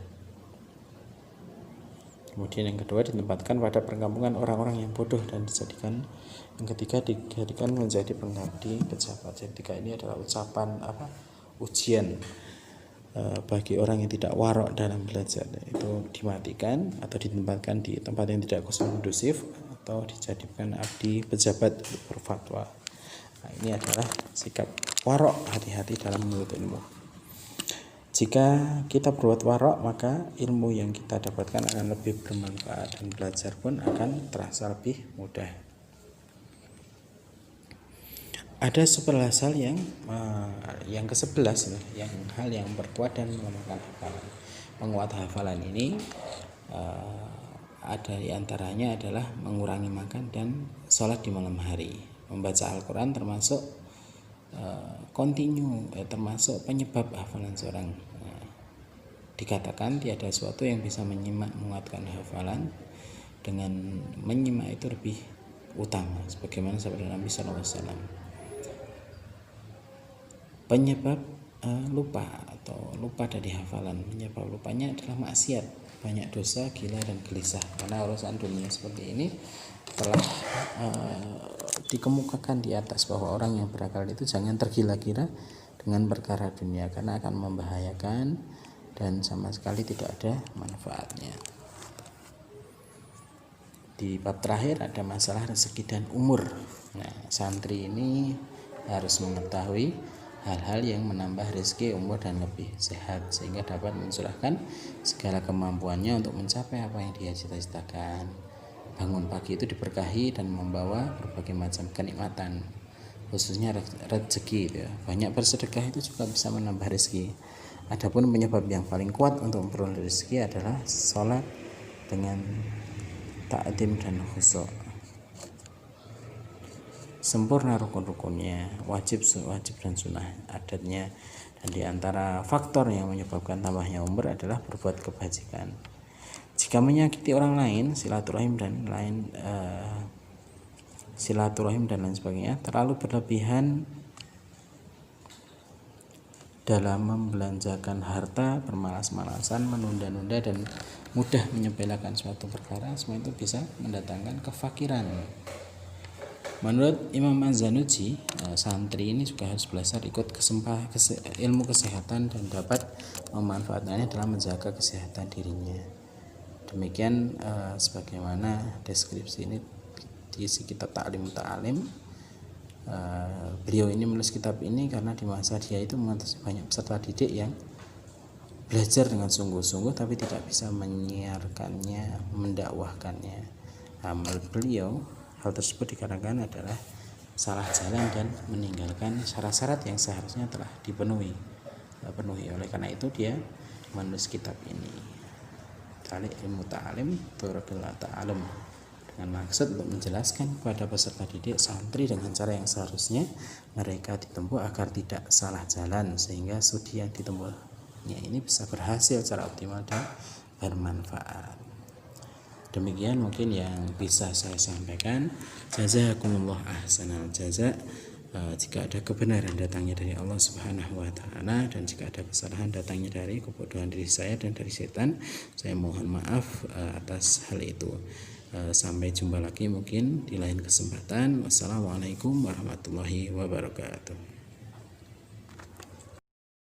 Kemudian yang kedua, ditempatkan pada perkampungan orang-orang yang bodoh dan dijadikan. Yang ketiga, dijadikan menjadi pengabdi pejabat. Jadi 3 ini adalah ucapan ujian bagi orang yang tidak warok dalam belajar, itu dimatikan atau ditempatkan di tempat yang tidak kondusif atau dijadikan abdi pejabat untuk berfatwa. Nah, ini adalah sikap warok, hati-hati dalam menuntut ilmu. Jika kita berbuat warok, maka ilmu yang kita dapatkan akan lebih bermanfaat dan belajar pun akan terasa lebih mudah. Ada 11 hal yang ke-11 yang hal yang memperkuat dan melemahkan hafalan. Menguat hafalan ini ada di antaranya adalah mengurangi makan dan sholat di malam hari. Membaca Al-Quran termasuk termasuk penyebab hafalan seorang. Dikatakan tiada sesuatu yang bisa menguatkan hafalan, dengan menyimak itu lebih utama, sebagaimana sabda Nabi SAW. Penyebab lupa atau lupa dari hafalan, penyebab lupanya adalah maksiat, banyak dosa, gila dan gelisah. Karena urusan dunia seperti ini telah dikemukakan di atas bahwa orang yang berakal itu jangan tergila-gila dengan perkara dunia, karena akan membahayakan dan sama sekali tidak ada manfaatnya. Di bab terakhir ada masalah rezeki dan umur. Nah, santri ini harus mengetahui hal-hal yang menambah rezeki, umur dan lebih sehat, sehingga dapat mencurahkan segala kemampuannya untuk mencapai apa yang dia cita-citakan. Bangun pagi itu diberkahi dan membawa berbagai macam kenikmatan, khususnya rezeki ya. Banyak bersedekah itu juga bisa menambah rezeki. Adapun penyebab yang paling kuat untuk memperoleh rezeki adalah sholat dengan ta'zim dan khusyuk, sempurna rukun-rukunnya, wajib dan sunnah adatnya. Dan diantara faktor yang menyebabkan tambahnya umur adalah berbuat kebajikan. Jika menyakiti orang lain, silaturahim dan lain sebagainya, terlalu berlebihan dalam membelanjakan harta, bermalas-malasan, menunda-nunda, dan mudah menyepelekan suatu perkara, semua itu bisa mendatangkan kefakiran. Menurut Imam Az-Zanuji, santri ini juga harus belajar ikut ilmu kesehatan dan dapat memanfaatkannya dalam menjaga kesehatan dirinya. Demikian sebagaimana deskripsi ini di kitab Ta'lim Ta'alim. Beliau ini menulis kitab ini karena di masa dia itu mengatasi banyak peserta didik yang belajar dengan sungguh-sungguh tapi tidak bisa menyiarkannya, mendakwahkannya. Amal beliau, hal tersebut dikarenakan adalah salah jalan dan meninggalkan syarat-syarat yang seharusnya telah dipenuhi. Oleh karena itu dia menulis kitab ini, Ta'lim Ta'alim Turakil Ta'alum, dengan maksud untuk menjelaskan kepada peserta didik santri dengan cara yang seharusnya mereka ditempuh agar tidak salah jalan, sehingga studi yang ditempuhnya ini bisa berhasil secara optimal dan bermanfaat. Demikian mungkin yang bisa saya sampaikan. Jazakumullah ahsanal jaza. Jika ada kebenaran datangnya dari Allah Subhanahu wa taala, dan jika ada kesalahan datangnya dari kebodohan diri saya dan dari setan, saya mohon maaf atas hal itu. Sampai jumpa lagi mungkin di lain kesempatan. Wassalamualaikum warahmatullahi wabarakatuh.